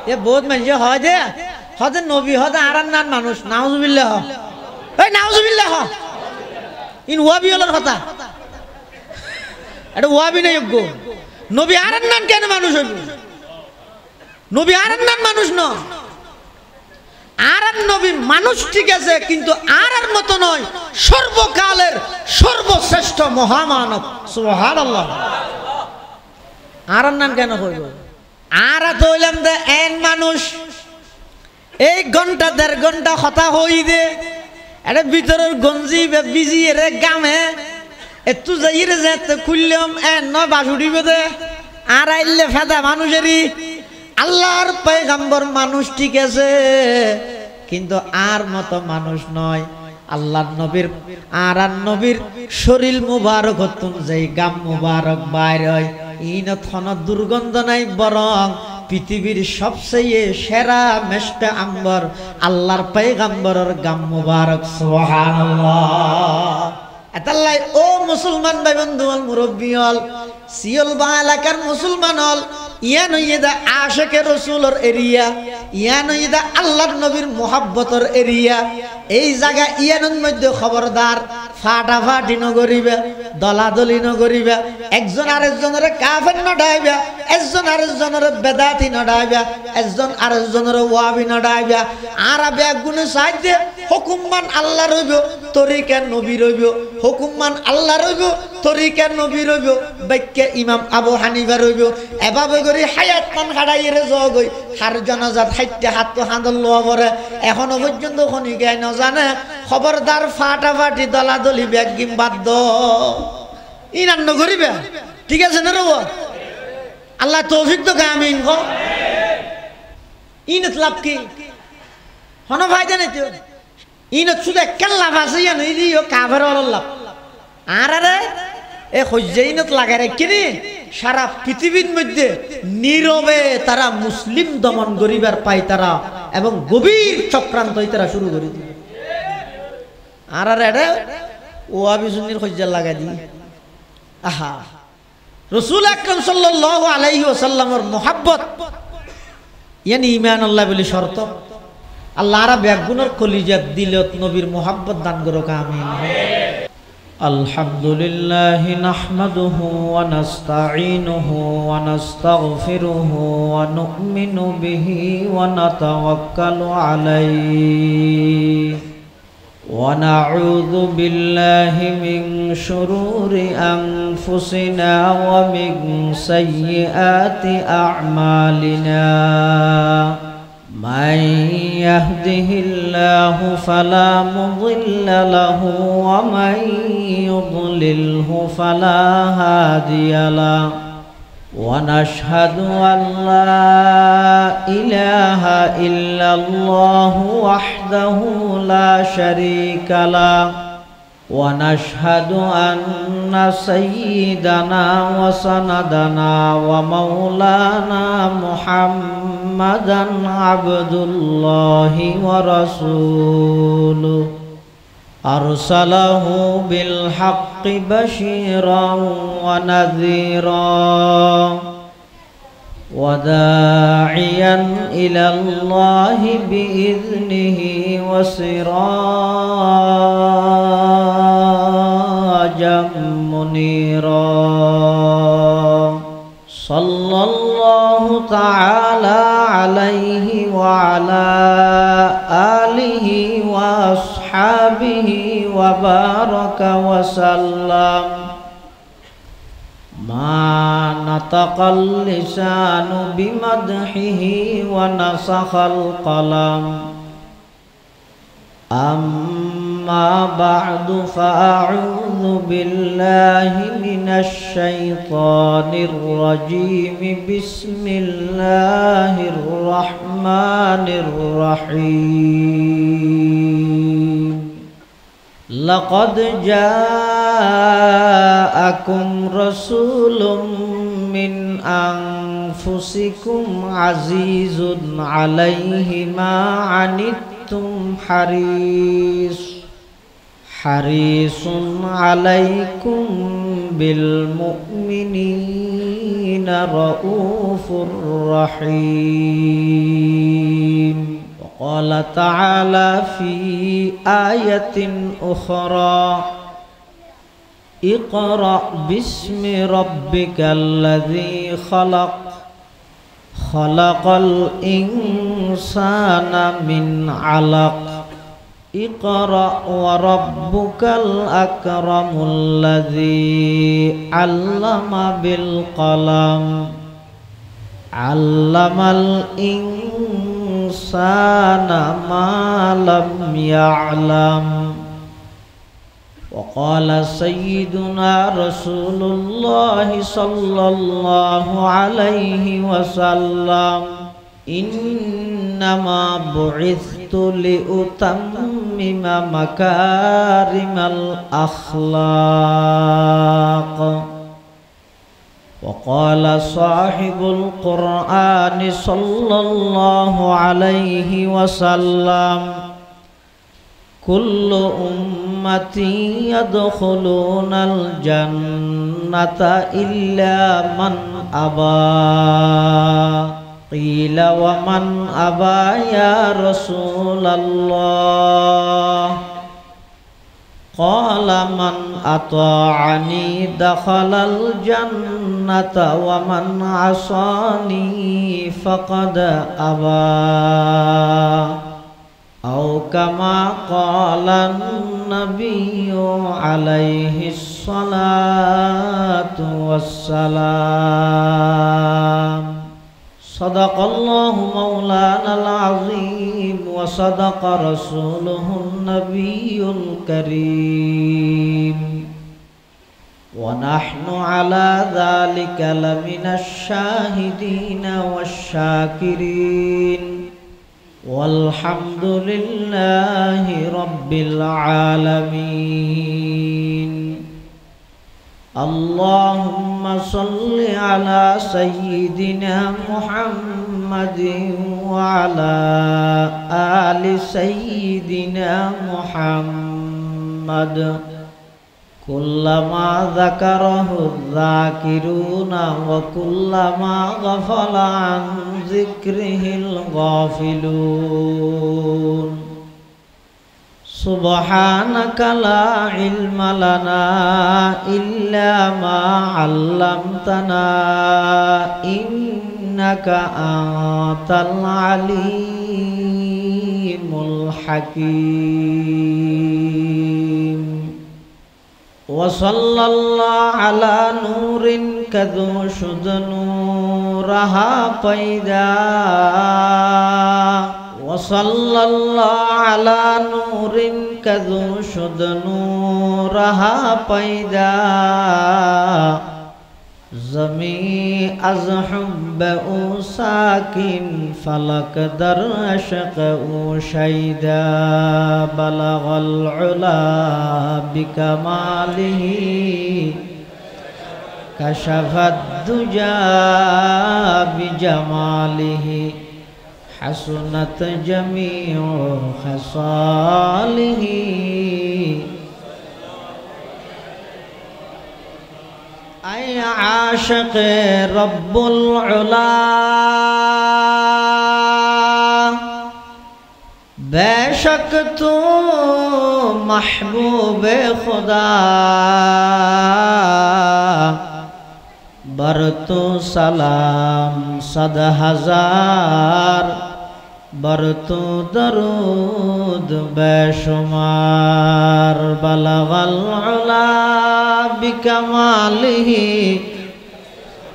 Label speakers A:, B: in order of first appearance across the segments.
A: এ বহুত মানুষ হয় দে হতে নবী হতে আর নান মানুষ নাউজুবিল্লাহ এই নাউজুবিল্লাহ ইন ওয়াবি হলোর কথা এটা ওয়াবি নাই যোগ্য নবী আর নান কেন মানুষ হইব নবী আর নান মানুষ ন আর নবী মানুষ ঠিক আছে কিন্তু আর মতো নয় সর্বকালের সর্বশ্রেষ্ঠ মহামানব সুবহানাল্লাহ আর নান কেন হইব আর তো হইলাম দে এন মানুষ এই ঘন্টা দেড় ঘন্টা কথা হই দে এটা ভিতরের গঞ্জি বিজি রে গামে একটু যাই রে যে খুললাম এন নয় বাস উঠিবে দে আর আইলে ফেদা মানুষেরই আল্লাহর পয়গম্বর মানুষ ঠিক আছে কিন্তু আর মতো মানুষ নয় আল্লাহর নবীর আর নবীর শরীর মুবারক হতুন যেই গাম মুবারক বাইর হয় ইন থন দুর্গন্ধ নাই বরং পৃথিবীর সবচেয়ে সেরা মেষ্টা আম্বর আল্লাহর পয়গম্বরের গাম মুবারক সুবহানাল্লাহ এতাল্লাই ও মুসলমান ভাই বন্ধু হল মুরব্বী হল সিয়ল বা এলাকার মুসলমান হল ইয়ান হইদা আশিকে রাসূলের এরিয়া ইয়ান হইদা আল্লাহর নবীর মুহাব্বতের এরিয়া এই জায়গা ইয়ানের মধ্যে খবরদার ফাটাফাটি নগরিবা দলাদলি নগরিবা একজন আরেকজনের কাফের নডাইবা একজন আরেকজনের বেদাতি নডাইবা একজন আরেকজনের ওয়াবি নডাইবা আর বেগুনে সাইতে হুকুমমান আল্লাহ রইব তরিকা নবী রইব হুকুমমান আল্লাহ রইব তরিকা নবী রইব বাক্যে ইমাম আবু হানিফা রইব এভাবে করে হায়াত মান হারাইরে জগই হার জনাজাত হাইতে হাত হাঁদল লওয়া পরে এখনো পর্যন্ত খনিকায় ন জানে খবরদার ফাটাফাটি দলাদলি ব্যাগিম বাদ ইনান নগরিবে ঠিক আছে না রব আল্লাহ তৌফিক তো আমিন গো ইনত লাভ কি হন ফায়দা নাই তো ইনত শুধু একখান লাভ আছে ইয়ান ইদিও কাফের লাভ আর আরে এ হজ্জাইনত লাগাই রাখিনি সারা পৃথিবীর মধ্যে নীরবে তারা মুসলিম দমন করিবার পায় তারা এবং গভীর চক্রান্ত তারা শুরু করে দিবে আর এটা ওয়াবি সুন্নির হজ্জা লাগাই দি আহা রাসূল আকরাম সাল্লাল্লাহু আলাইহি ওয়াসাল্লামের মুহাব্বত ইয়ানি ঈমান আল্লাহ বলি শর্ত আল্লাহ রা বেগুনের কলিজাত দিলত নবীর মুহাব্বত দান করুক আমিন আলহামদুলিল্লাহি নাহমাদুহু ওয়া নাস্তাঈনুহু ওয়া নাস্তাগফিরুহু ওয়া নু'মিনু বিহি ওয়া নাতাওয়াক্কালু আলাইহি ونعوذ بالله من شرور أنفسنا ومن سيئات أعمالنا من يهده الله فلا مضل له ومن يضلله فلا هادي له ونشهد أن لا إله إلا الله وحده لا شريك له ونشهد أن سيدنا وسندنا ومولانا محمدا عبد الله ورسوله أرسله بالحق بشيرا ونذيرا وداعيا إلى الله بإذنه وسراجا منيرا صلى الله تعالى عليه وعلى آله وأصحابه وبارك وسلم ما نطق اللسان بمدحه ونسخ القلم أما بعد فأعوذ بالله من الشيطان الرجيم بسم الله الرحمن الرحيم لقد جاءكم رسول من أنفسكم عزيز عليه ما عنتم حريص عليكم بالمؤمنين رؤوف رحيم وقال تعالى في آية أخرى اقرأ باسم ربك الذي خلق خلق الإنسان من علق اقرأ وربك الأكرم الذي علم بالقلم علم الإنسان ما لم يعلم. وقال سيدنا رسول الله صلى الله عليه وسلم إنما بعثت لأتمم مكارم الأخلاق. وقال صاحب القرآن صلى الله عليه وسلم كل أمتي يدخلون الجنة إلا من أبى. قيل ومن أبى يا رسول الله؟ قال من أطاعني دخل الجنة ومن عصاني فقد أبى. أو كما قال النبي عليه الصلاة والسلام. صدق الله مولانا العظيم وصدق رسوله النبي الكريم ونحن على ذلك لمن الشاهدين والشاكرين والحمد لله رب العالمين. اللهم صل على سيدنا محمد وعلى آل سيدنا محمد كلما ذكره الذاكرون وكلما غفل عن ذكره الغافلون. سبحانك لا علم لنا إلا ما علمتنا إنك أنت العليم الحكيم. وصلى الله على نور كذو شد نورها پیدا. وصلى الله على نور كذو شد نورها پیدا. زمین از حب او ساکن فلک در عشق او شیدا. بلغ العلا بکماله کشف الدجا بجماله حسنت جمیع خصاله. اے عاشق رب العلا بے شک تو محبوب خدا. بر تو سلام 100,000 بر تو درود بے شمار. بلغ العلا بکمالہ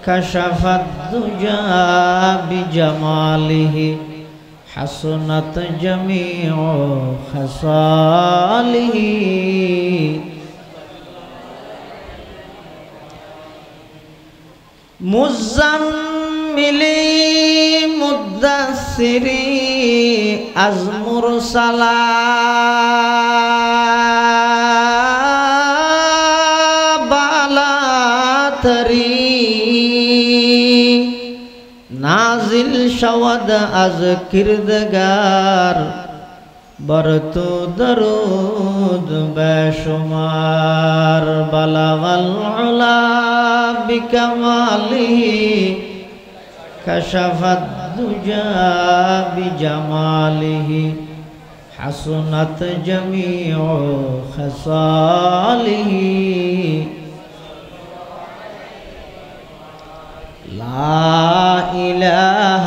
A: کشف الدجا بجمالہ حسنت جمیع خصالہ. مزملی مدثری از مرسلا بالاتری نازل شود از کردگار. بر تو درود بے شمار. بلغ العلا بکمالہ كشفت الدجى بجماله حسنت جميع خصاله لا إله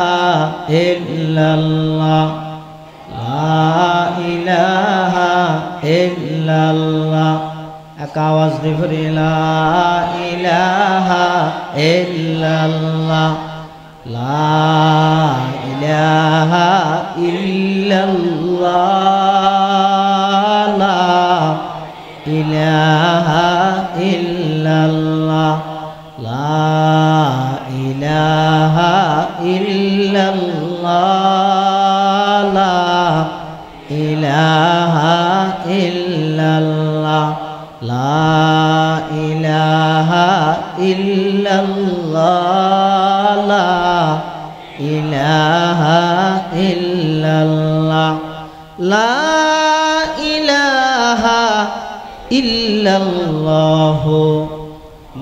A: إلا الله لا إله إلا الله এক আওয়াজ দিয়ে পড়ি লা ইলাহা ইল্লাল্লাহ লা ইলাহা ইল্লাল্লাহ লা ইলাহা ইল্লাল্লাহ লা ইলাহা ইল্লাল্লাহ লা ইলাহা ইল্লাল্লাহ লা ইলাহা ইল্লাল্লাহ লা ইলাহা ইল্লাল্লাহ লা ইলাহা ইল্লাল্লাহ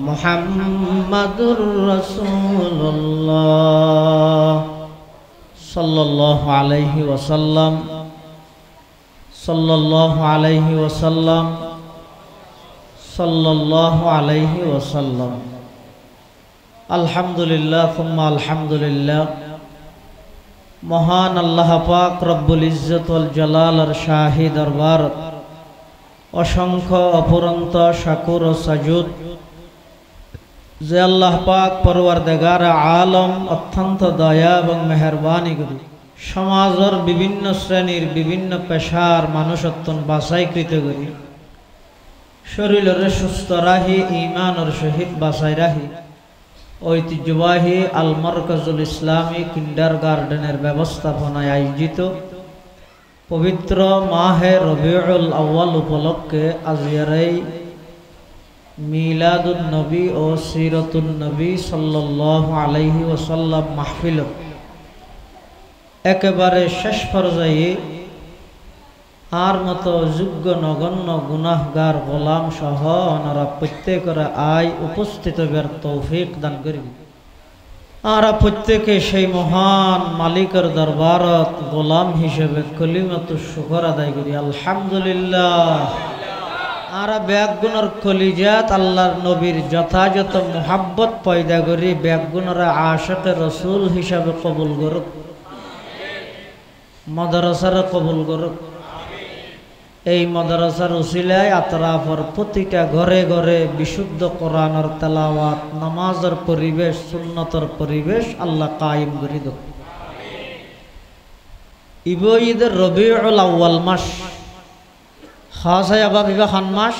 A: মুহাম্মাদুর রাসূলুল্লাহ সাল্লাল্লাহু আলাইহি ওয়াসাল্লাম সাল্লাল্লাহু আলাইহি ওয়াসাল্লাম সাল্লাল্লাহু আলাইহি ওয়াসাল্লাম আলহামদুলিল্লাহ সুম্মা আলহামদুলিল্লাহ মহান আল্লাহ পাক রব্বুল ইজ্জত ওয়াল জালালের শাহী দরবার অসংখ্য অপরন্ত শাকুর ও সাজুদ যে আল্লাহ পাক পরওয়ারদিগার আলম অত্যন্ত দয়া এবং মেহেরবানি করি সমাজের বিভিন্ন শ্রেণীর বিভিন্ন পেশার মানুষত্বন বাছাইকৃত করি শরীরের সুস্থ রাহি ইমানের সহিত বাছাই রাহি ঐতিহ্যবাহী আল মারকাজুল ইসলামী কিন্ডারগার্ডেনের ব্যবস্থাপনায় আয়োজিত পবিত্র মাহে রবিউল আউয়াল উপলক্ষে আজিয়ার এই মিলাদুন নবী ও সিরাতুন নবী সাল্লাল্লাহু আলাইহি ওয়াসাল্লাম মাহফিল একেবারে শেষ পর্যায়ে আর মতো যোগ্য নগণ্য গুনাহগার গোলাম সহ ওনারা প্রত্যেকের আয় উপস্থিত হবার তৌফিক দান করিব আর প্রত্যেকে সেই মহান মালিকের দরবারত গোলাম হিসেবে কলিমাতুশ শুকর আদায় করি আলহামদুলিল্লাহ আর ব্যাগুণর কলিজাত আল্লাহর নবীর যথাযথ মুহাব্বত পয়দা করি ব্যাগুণরা আশিকে রসুল হিসাবে কবুল করুক মাদ্রাসার কবুল করুক এই মাদ্রাসার উসিলায় আতরাফর প্রতিটা ঘরে ঘরে বিশুদ্ধ কোরআনের তেলাওয়াত নামাজের পরিবেশ সুন্নতের পরিবেশ আল্লাহ কায়েম করে দেব ইব ঈদের রবিউল আউয়াল মাস খাস হয় আবার বিবাহ খান মাস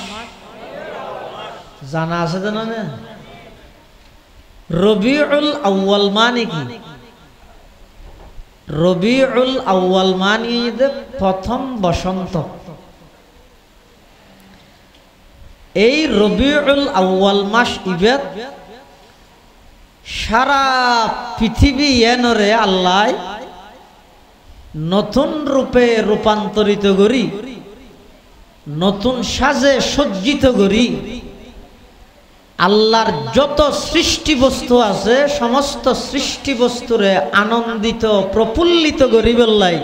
A: জানা আছে জানা না রবিউল আউয়াল মানে কি রবিউল আউয়াল মানে প্রথম বসন্ত এই রবিউল আউয়াল মাস ইবাদ সারা পৃথিবী এনরে আল্লাহ নতুন রূপে রূপান্তরিত করি নতুন সাজে সজ্জিত করি আল্লাহর যত সৃষ্টি বস্তু আছে সমস্ত সৃষ্টি বস্তুরে আনন্দিত প্রফুল্লিত করি বললাই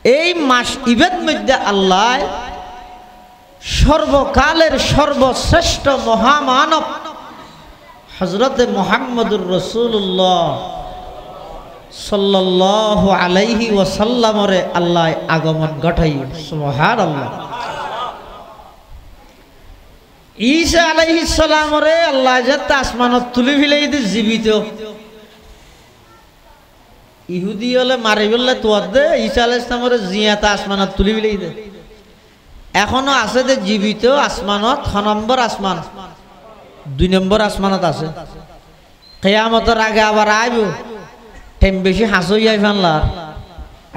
A: এই মাস ইবাদ মধ্যে আল্লাহ সর্বকালের সর্বশ্রেষ্ঠ মহামানব হযরতে মুহাম্মদুর রাসূলুল্লাহ সাল্লাল্লাহু আলাইহি ওয়াসাল্লামরে আল্লাহ আগমন ঘটাই সুবহানাল্লাহ ঈসা আলাইহিস সালামরে আল্লাহ যত আসমানত তুলি ফিলাই দি জীবিত ইহুদি হলে মারি বললে তোয়াদ দে ঈসা আলাইহিস সালামরে জিয়াতা আসমানত তুলি ফিলাই দে এখনো আছে যে জীবিত আসমানত 6 নম্বর আসমান 2 নম্বর আসমানত আছে কিয়ামতের আগে আবার আইব টেম বেশি হাসই আই ফানলার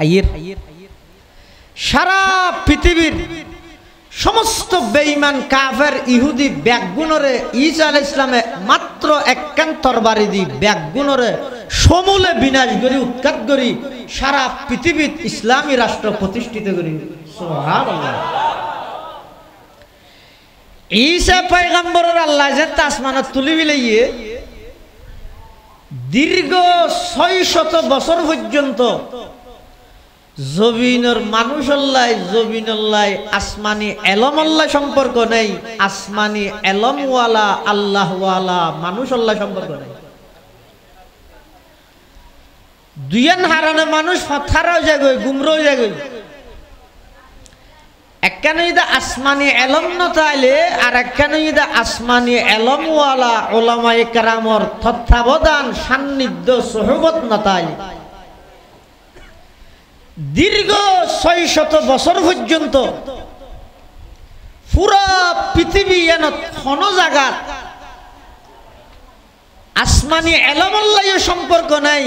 A: আইয়ের সারা পৃথিবীর সমস্ত বেঈমান কাফের ইহুদি ব্যাগুণরে ঈসা আলাইহিস সালামে মাত্র একখান তরবারি দি ব্যাগুণরে সমূলে বিনাশ করি উৎখাত করি সারা পৃথিবীত ইসলামী রাষ্ট্র প্রতিষ্ঠিত করি সুবহানাল্লাহ ঈসা পয়গম্বরের আল্লাহ যে আসমানত তুলি বিলাইয়ে দীর্ঘ ৬০০ বছর পর্যন্ত জমিনের মানুষল্লাই জমিনল্লাই আসমানি এলমল্লা সম্পর্ক নেই, আসমানি এলমওয়ালা আল্লাহওয়ালা মানুষল্লা সম্পর্ক নেই। দুইয়ান হারানো মানুষ ফথারাও জাগই গুমরাও জাগই। একখানে যদি আসমানি এলম নতাইলে আর একখানে যদি আসমানি এলমওয়ালা ওলামায়ে কেরামর তত্ত্বাবধান সান্নিধ্য সোহবত নতাইলে দীর্ঘ ৬০০ বছর পর্যন্ত পুরা পৃথিবী এনত কোন জায়গাত আসমানি এলমল্লাহ সম্পর্ক নাই,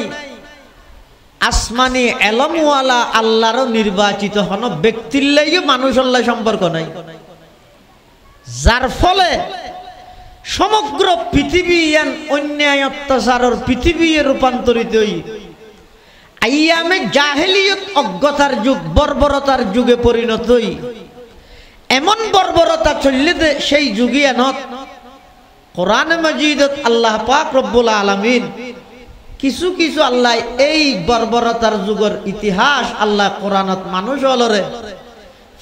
A: আসমানি এলমওয়ালা আল্লাহর নির্বাচিত হন ব্যক্তির লাগে মানুষল্লাহ সম্পর্ক নাই। যার ফলে সমগ্র পৃথিবী অন্যায় অত্যাচারের পৃথিবী রূপান্তরিত হই আইয়ামে জাহেলিয়ত অজ্ঞতার যুগ বর্বরতার যুগে পরিণত হই এমন বর্বরতা চললে সেই যুগে এনত কোরআনে মাজিদত আল্লাহ পাক রব্বুল আলামিন কিছু কিছু আল্লাহ এই বর্বরতার যুগের ইতিহাস আল্লাহ কোরআনত মানুষ হলরে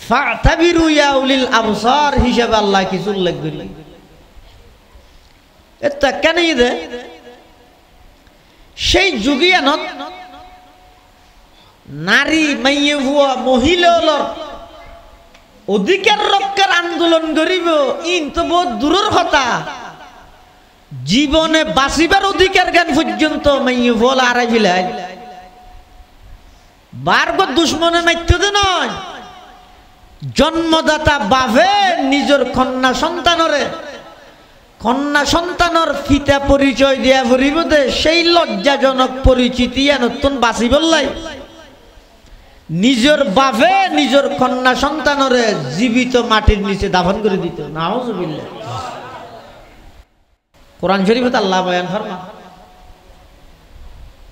A: ফাতাবিরু ইয়া উলিল আবসার হিসাবে আল্লাহ কিছু উল্লেখ করি। এটা কেন দে সেই যুগিয়ানত নারী মাইয়ে ভুয়া মহিলার অধিকার রক্ষার আন্দোলন করিব ইন তো বহুত দূরের কথা, জীবনে বাঁচিবার অধিকার জ্ঞান পর্যন্ত মাইয়ে ভুয়া আড়াই ফেলাই বারগ দুশ্মনে মাইতে নয়। জন্মদাতা বাভে নিজের কন্যা সন্তানের পিতা পরিচয় দিয়া ফুরিব দে সেই লজ্জাজনক পরিচিতি নতুন বাঁচি বললাই নিজের বাভে নিজের কন্যা সন্তানরে জীবিত মাটির নিচে দাফন করে দিত। নাউজুবিল্লাহ। কোরআন শরীফে আল্লাহ বয়ান ফরমা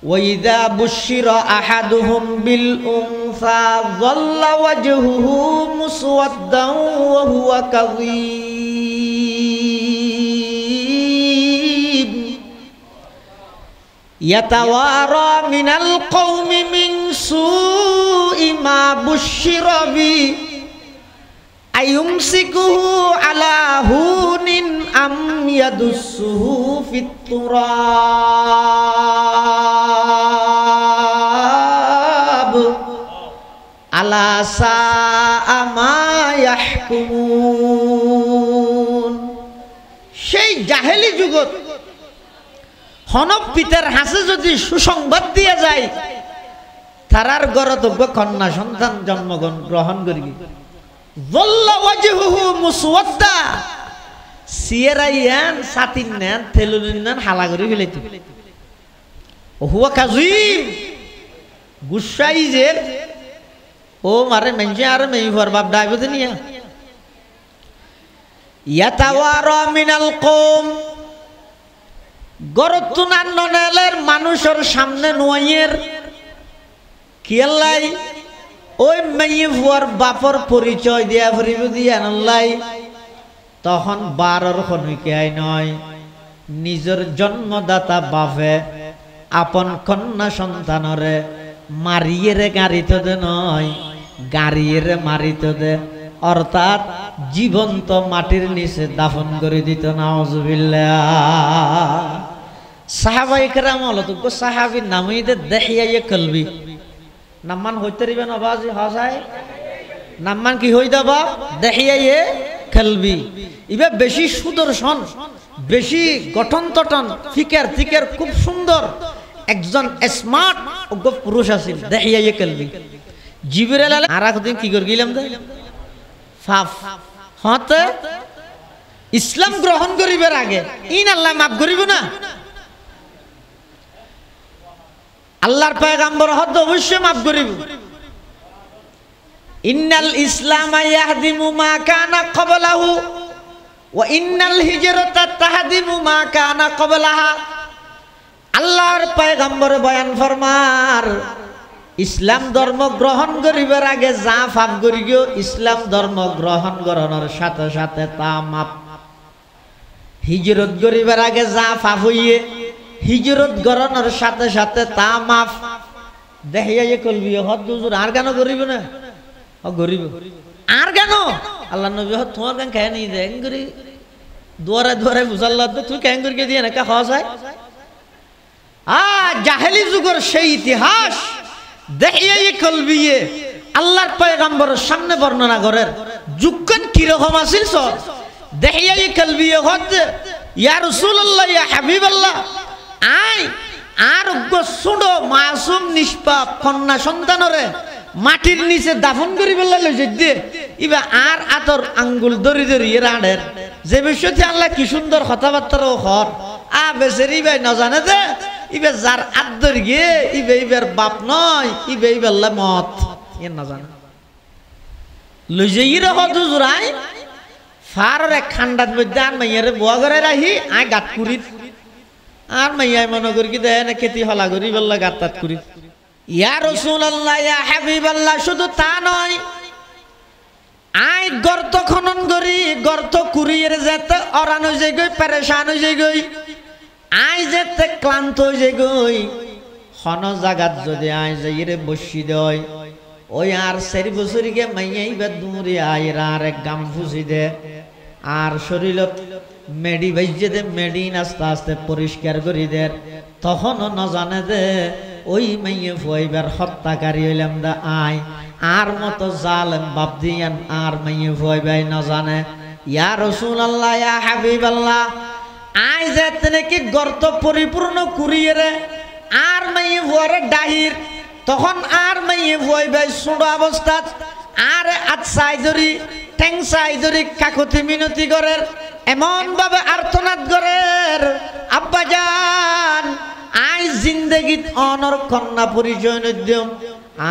A: ওয়াইদা বুশিরা আহাদুহুম বিল উনসা যাল্লা ওয়াজহুহু মুসওয়াদ্দান ওয়া হুয়া কাযীব ইয়াতাওয়ারা মিনাল কওমি মিন সুই মা বুশিরা বি আইয়ুমসিকুহু আলা হুনিন আম ইয়াদুসুহু ফিত তুরাব আলা সাআ মা ইয়াহকুমুন। সেই জাহেলি যুগত হনব পিতার হাসে যদি সুসংবাদ দিয়া যায় তারার গরতব্য কন্যা সন্তান জন্মগ্রহণ করিবি যাল্লা ওয়াজহুহু মুসওয়াদ্দা সিয়ারাইয়ান সাতিন নেন তেলুনিন হালা করে ফেলাইতো হুয়া কাযীম গুসাই যে ও মারে মেনজে আর মেই ফরবাব ডাইবতে নিয়া ইয়াতাওয়ারা মিনাল কওম গরতুনান ননেলের মানুষের সামনে নোয়ের কিয়াল্লাই ওই মেয়ে ফুয়ার বাপর পরিচয় দিয়া ফুরিব দিয়া নল্লাই তখন বারর খনিকাই নয় নিজের জন্মদাতা বাপে আপন কন্যা সন্তানরে মারিয়ে রে গাড়িতে দে নয় গাড়িয়ে রে মারিতে দে অর্থাৎ জীবন্ত মাটির নিচে দাফন করে দিত। নাউজুবিল্লাহ। সাহাবায়ে কেরাম হলো তো সাহাবীর নামই দে দেখিয়াইয়ে কলবি নাম্মান হইতে রিবেন আবাজি হাসায় নাম্মান কি হই দাবা দেখিয়াইয়ে কলবি ইবে বেশি সুদর্শন বেশি গঠন তটন ফিকার ফিকার খুব সুন্দর একজন স্মার্ট অজ্ঞ পুরুষ আছিল দেখিয়াইয়ে কলবি জিবরাইল আলাইহিস আর একদিন কি করে গেলাম দে ফাফ হতে ইসলাম গ্রহণ করিবার আগে ইন আল্লাহ মাফ করিব না আল্লাহর পয়গম্বর হদ অবশ্যই মাফ করিব। ইন্নাল ইসলাম ইয়াহদিমু মা কানা ক্বাবলাহু ওয়া ইন্নাল হিজরাতা তাহদিমু মা কানা ক্বাবলাহা। আল্লাহর পয়গম্বর বয়ান ফরমার ইসলাম ধর্ম গ্রহণ করিবার আগে যা পাপ করি গিয়ে ইসলাম ধর্ম গ্রহণ করানোর সাথে সাথে তা মাপ। হিজরত করিবার আগে যা পাপ হইয়ে হিজরত গরনের সাথে সাথে তা মাফ দেখিয়া যে কলবি হদ হুজুর আর কেন গরিব না গরিব আর কেন আল্লাহ নবী হদ তোমার কেন খেয়ে নিয়ে দেয় করি দুয়ারে দুয়ারে মুসাল্লাহ তুই কেন করিকে দিয়ে না খাওয়া যায় জাহেলি যুগের সেই ইতিহাস দেখিয়া যে কলবি আল্লাহর পয়গম্বরের সামনে বর্ণনা করেন যুগন কিরকম আছিল সব দেখিয়া যে কলবি হদ ইয়া রাসূলুল্লাহ ইয়া হাবিবাল্লাহ আই আর সুড়ো মাসুম নিষ্পাপ কন্যা সন্তানরে মাটির নিচে দাফন করি বললা লইছে দিয়ে ইবা আর আতর আঙ্গুল দরি দরি রাডের যে বিষয়টি আল্লাহ কি সুন্দর কথাবার্তাও হর বেচারি ভাই না জানে যে ইবে যার আদর গিয়ে ইবে ইবের বাপ নয় ইবে ইবেল্লা মত এর না জানে লইছে ইরে হদু জুরাই ফার এক খান্ডাত মধ্যে আর মাইয়ারে বুয়া করে রাহি আই গাত কুড়ি আর মাইয়াই মনে করি কি দেয় না খেতি হলা করি বললা গাত করি ইয়া রাসূলুল্লাহ ইয়া হাবিবাল্লাহ শুধু তা নয় আই গর্ত খনন করি গর্ত কুড়িয়ে যেতে অরান হয়ে যায় গই পেরেশান হয়ে যায় গই আই যেতে ক্লান্ত হয়ে যায় গই হন জাগাত যদি আই যাই রে বসি দেয় ওই আর 4 বছরকে মাইয়াই বা দূরে আইর আর এক গাম ফুসি দে আর শরীরত মেডি ভাইজে দে মেডিন আস্তে আস্তে পরিষ্কার করি দে তখনও ন জানে দে ওই মাইয়ে ফুয়াইবার হত্যাকারী হইলাম দা আই আর মতো জালেম বাপ দিয়ান আর মাইয়ে ফুয়াইবাই ন জানে ইয়া রাসূলুল্লাহ ইয়া হাবিবাল্লাহ আই যেতে নাকি গর্ত পরিপূর্ণ কুড়িয়ে রে আর মাইয়ে ফুয়ারে ডাহির তখন আর মাইয়ে ফুয়াইবাই ছোট অবস্থাত আর আচ্ছাই ধরি ঠেংসাই ধরি কাকতি মিনতি করে এমন ভাবে আর্তনাদ করে আব্বা জান আই জিন্দেগিত অনর কন্যা পরিচয় নদ্যম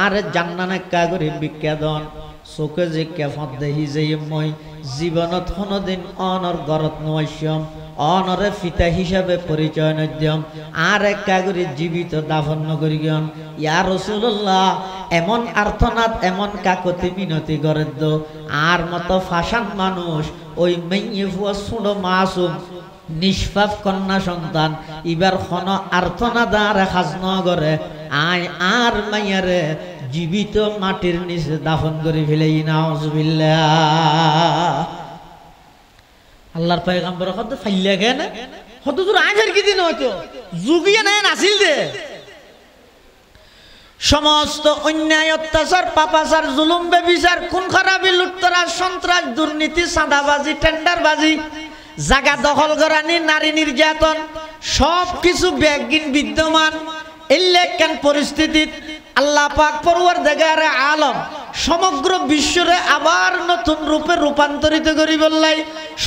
A: আর জান্নানে কাগরি বিজ্ঞাদন চোখে যে কেফত দেহি যে মই জীবনত কোনোদিন অনর গরত নয়সম অনরে ফিতা হিসাবে পরিচয় নদ্যম আর এক কাগরি জীবিত দাফন নগরি গন ইয়া রাসূলুল্লাহ এমন আর্তনাদ এমন কাকতি মিনতি করে দো আর মতো ফাশান মানুষ ওই মেয়ে ফুয়া ছোট মাসুম নিষ্পাপ কন্যা সন্তান ইবার খন আর্তনাদ আর হাজন করে আয় আর মাইয়ারে জীবিত মাটির নিচে দাফন করে ফেলেই নাউজুবিল্লাহ আল্লাহর পয়গম্বর কত ফাইলা কেন কত দূর আইফের কি দিন হয়তো যুগিয়ে নাই নাছিল দে সমস্ত অন্যায় অত্যাচার পাপাচার জুলুম বেবিচার খুন খারাপি লুটতরাজ সন্ত্রাস দুর্নীতি চাঁদাবাজি টেন্ডারবাজি জায়গা দখল করানি নারী নির্যাতন সব কিছু ব্যাগিন বিদ্যমান এলেকান পরিস্থিতিত আল্লাহ পাক পরওয়ারদিগারে আলম সমগ্র বিশ্বরে আবার নতুন রূপে রূপান্তরিত করি বললাই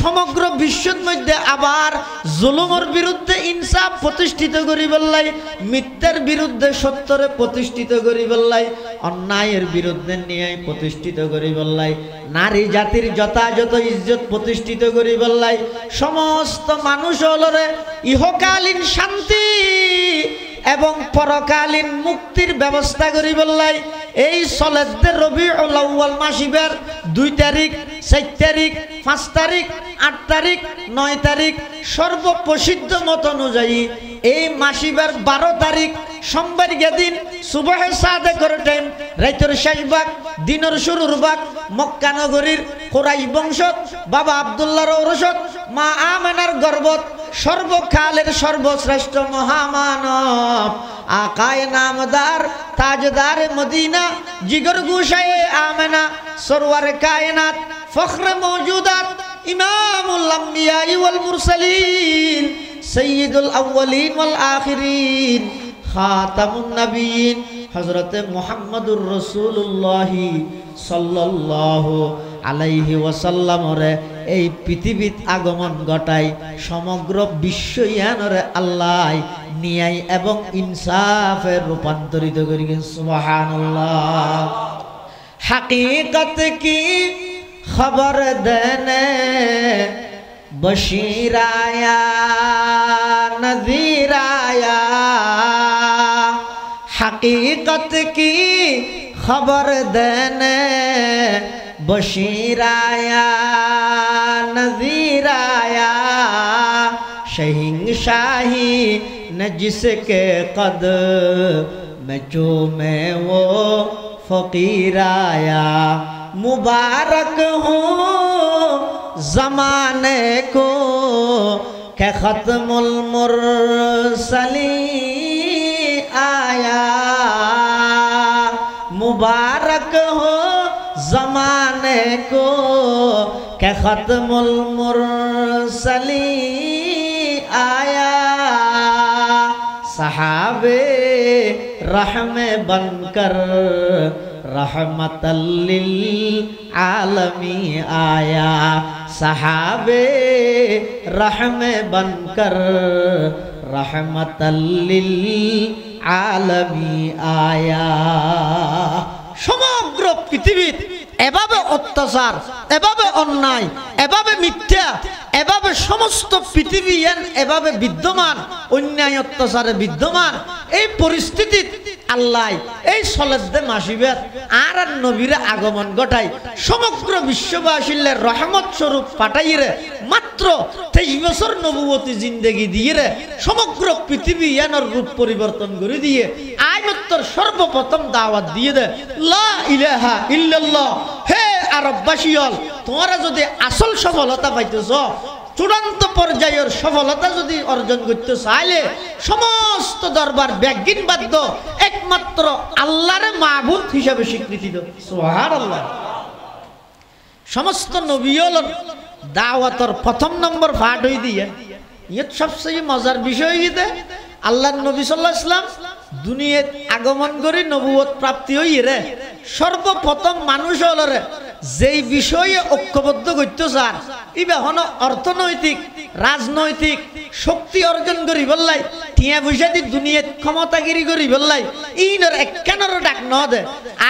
A: সমগ্র বিশ্বের মধ্যে আবার জুলুমের বিরুদ্ধে ইনসাফ প্রতিষ্ঠিত করি বললাই মিথ্যার বিরুদ্ধে সত্যরে প্রতিষ্ঠিত করি বললাই অন্যায়ের বিরুদ্ধে ন্যায় প্রতিষ্ঠিত করি বললাই নারী জাতির যথাযথ ইজ্জত প্রতিষ্ঠিত করি বললাই সমস্ত মানুষ হলরে ইহকালীন শান্তি এবং পরকালীন মুক্তির ব্যবস্থা করি বললাই এই সলেদের রবিউল আউয়াল মাসিবার 2 তারিখ 4 তারিখ 5 তারিখ 8 তারিখ 9 তারিখ সর্বপ্রসিদ্ধ মত অনুযায়ী এই মাসিবার 12 তারিখ সোমবার দিন সুবহে সাদেকের টাইম রাতের শেষ ভাগ দিনের শুরুর ভাগ মক্কা নগরীর কুরাইশ বংশত বাবা আব্দুল্লাহর ঔরসত মা আমেনার গর্ভত সর্বকালের সর্বশ্রেষ্ঠ মহামানব আকায়ে নামদার তাজদার মদিনা জিগর গুশায়ে আমেনা সরওয়ারে কায়নাত ফখরে মওজুদাত ইমামুল আম্বিয়া ওয়াল মুরসালিন সাইয়্যিদুল আউওয়ালিন ওয়াল আখিরিন খাতামুন নবিয়্যিন হযরতে মুহাম্মদুর রাসূলুল্লাহ সাল্লাল্লাহু আলাইহি ওয়াসাল্লামরে এই পৃথিবীত আগমন ঘটাই সমগ্র বিশ্বয়ানরে আল্লাহ নিয়াই এবং ইনসাফে রূপান্তরিত করি সুবহানাল্লাহ হकीकत की खबर देने बशीर आया नज़ीर आया हकीकत की खबर देने बशीर आया नज़ीर आया शहंशाही न जिसके कदम चूमे वो फकीर आया। मुबारक हो ज़माने को के खत्मुल मुरसलीन आया। मुबारक हो ज़माने को के खत्मुल मुरसलीन आया। सहाबे रहमे बनकर रहमतल लिल आलमी आया। सहाबे रहमे बनकर रहमतल लिल आलमी आया। সমগ্র পৃথিবীত এভাবে অত্যাচার, এভাবে অন্যায়, এভাবে মিথ্যা, এভাবে সমস্ত পৃথিবী এভাবে বিদ্যমান, অন্যায় অত্যাচারে বিদ্যমান। এই পরিস্থিতি আল্লাহ এই সলেদে মাসিবের আর নবীর আগমন ঘটাই সমগ্র বিশ্ববাসীর রহমত স্বরূপ পাঠাইরে মাত্র 23 বছর নবুয়তি জিন্দেগি দিয়ে সমগ্র পৃথিবী এর রূপ পরিবর্তন করে দিয়ে আয়াত্তর সর্বপ্রথম দাওয়াত দিয়ে দে লা ইলাহা ইল্লাল্লাহ। হে আরববাসীল, তোমরা যদি আসল সফলতা পাইতেছ, চূড়ান্ত পর্যায়ের সফলতা যদি অর্জন করতে চাইলে সমস্ত দরবার ব্যাগিন বাধ্য একমাত্র আল্লাহর মাবুদ হিসাবে স্বীকৃতি দাও। সুবহানাল্লাহ। সমস্ত নবীল দাওয়াতর প্রথম নম্বর পাঠ হই দিয়ে ইয়ে সবচেয়ে মজার বিষয় গিয়ে আল্লাহর নবী সাল্লাল্লাহু আলাইহি ওয়াসাল্লাম দুনিয়াত আগমন করে নবুয়ত প্রাপ্তি হই রে সর্বপ্রথম মানুষ হলরে যেই বিষয়ে ঐক্যবদ্ধ করতে চান ইবা হন অর্থনৈতিক রাজনৈতিক শক্তি অর্জন করি বললাই টিয়া পয়সা দি দুনিয়াত ক্ষমতাগিরি করি বললাই ইনর একখানের ডাক ন দে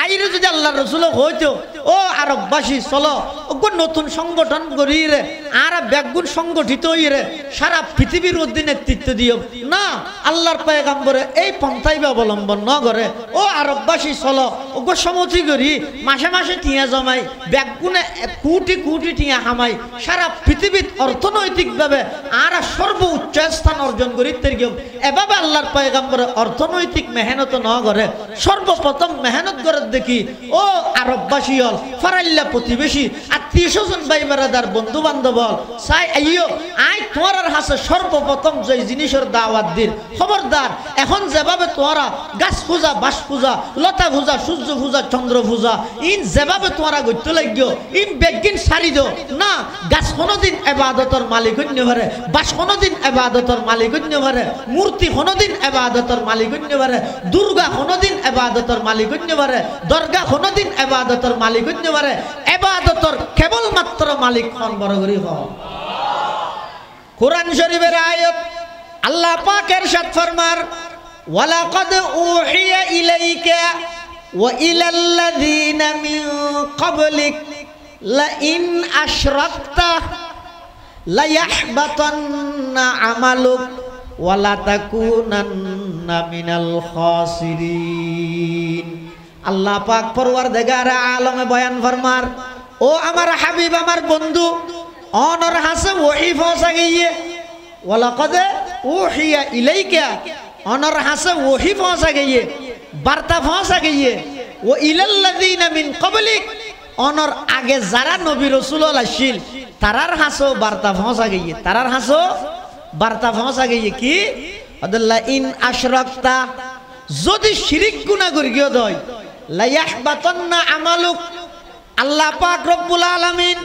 A: আইরে যদি আল্লাহ রসুল হইতো ও আরববাসী চলো ওগো নতুন সংগঠন করি রে আর ব্যাগুন সংগঠিত হই রে সারা পৃথিবীর উদ্দিন নেতৃত্ব দিও না। আল্লাহর পয়গম্বরে এই পন্থাই অবলম্বন ন করে ও আরববাসী চলো ওগো সমতি করি মাসে মাসে টিয়া জমাই ব্যাগুনে কোটি কোটি টিয়া হামাই সারা পৃথিবীর অর্থনৈতিকভাবে আর সর্বোচ্চ স্থান অর্জন করি তেরগেও এভাবে আল্লাহর পয়গম্বরে অর্থনৈতিক মেহনত ন করে সর্বপ্রথম মেহনত করে দেখি ও আরববাসী হল ফারাইল্লা প্রতিবেশী আত্মীয় স্বজন ভাই বেড়াদার বন্ধু বান্ধব হল চাই আইও আই তোমার হাসে সর্বপ্রথম যে জিনিসের দাওয়াত দিন খবরদার এখন যেভাবে তোমরা গাছ পূজা বাস পূজা লতা পূজা সূর্য পূজা চন্দ্র পূজা ইন যেভাবে তোমরা গত্য লাগিও ইন বেগিন সারি দো না। গাছ কোনোদিন এবাদতর মালিক হইন্য পারে, বাস কোনোদিন এবাদতর মালিক হইন্য পারে, মূর্তি কোনোদিন এবাদতর মালিক হইন্য পারে, দুর্গা কোনোদিন এবাদতর মালিক হইন্য পারে, দরগা কোনোদিন এবাদতর মালিক হইন্য পারে। এবাদতর কেবলমাত্র মালিক হন বড় করি হন। কুরআন শরীফের আয়াত আল্লাহ পাক ইরশাদ ফরমার ওয়ালাকাদ উহিয়া ইলাইকা ওয়া ইলাল্লাযীনা মিন ক্বাবলিক লা ইন আশরাকতা লা ইয়াহবাতান্না আমালুক ওয়া লা তাকুনান্না মিনাল খাসিরিন। আল্লাহ পাক পরওয়ারদিগার আলমে বয়ান ফরমার ও আমার হাবিব আমার বন্ধু অনর হাসে ওহি পৌঁছা গিয়ে ওয়ালাকাদ উহিয়া ইলাইকা অনর হাসে ওহি পৌঁছা গিয়ে বার্তা পৌঁছা গিয়ে ও ইলাল্লাযীনা মিন ক্বাবলিক অনর আগে যারা নবী রাসূল আসিল তারার হাসো বার্তা পৌঁছা গিয়ে তারার হাসো বার্তা পৌঁছা গিয়ে কি আল্লাহ ইন আশরাকতা যদি শিরিক গুনাহ করি গিয়ে দয় লা ইয়াহবাতান্না আমালুক আল্লাহ পাক রব্বুল আলামিন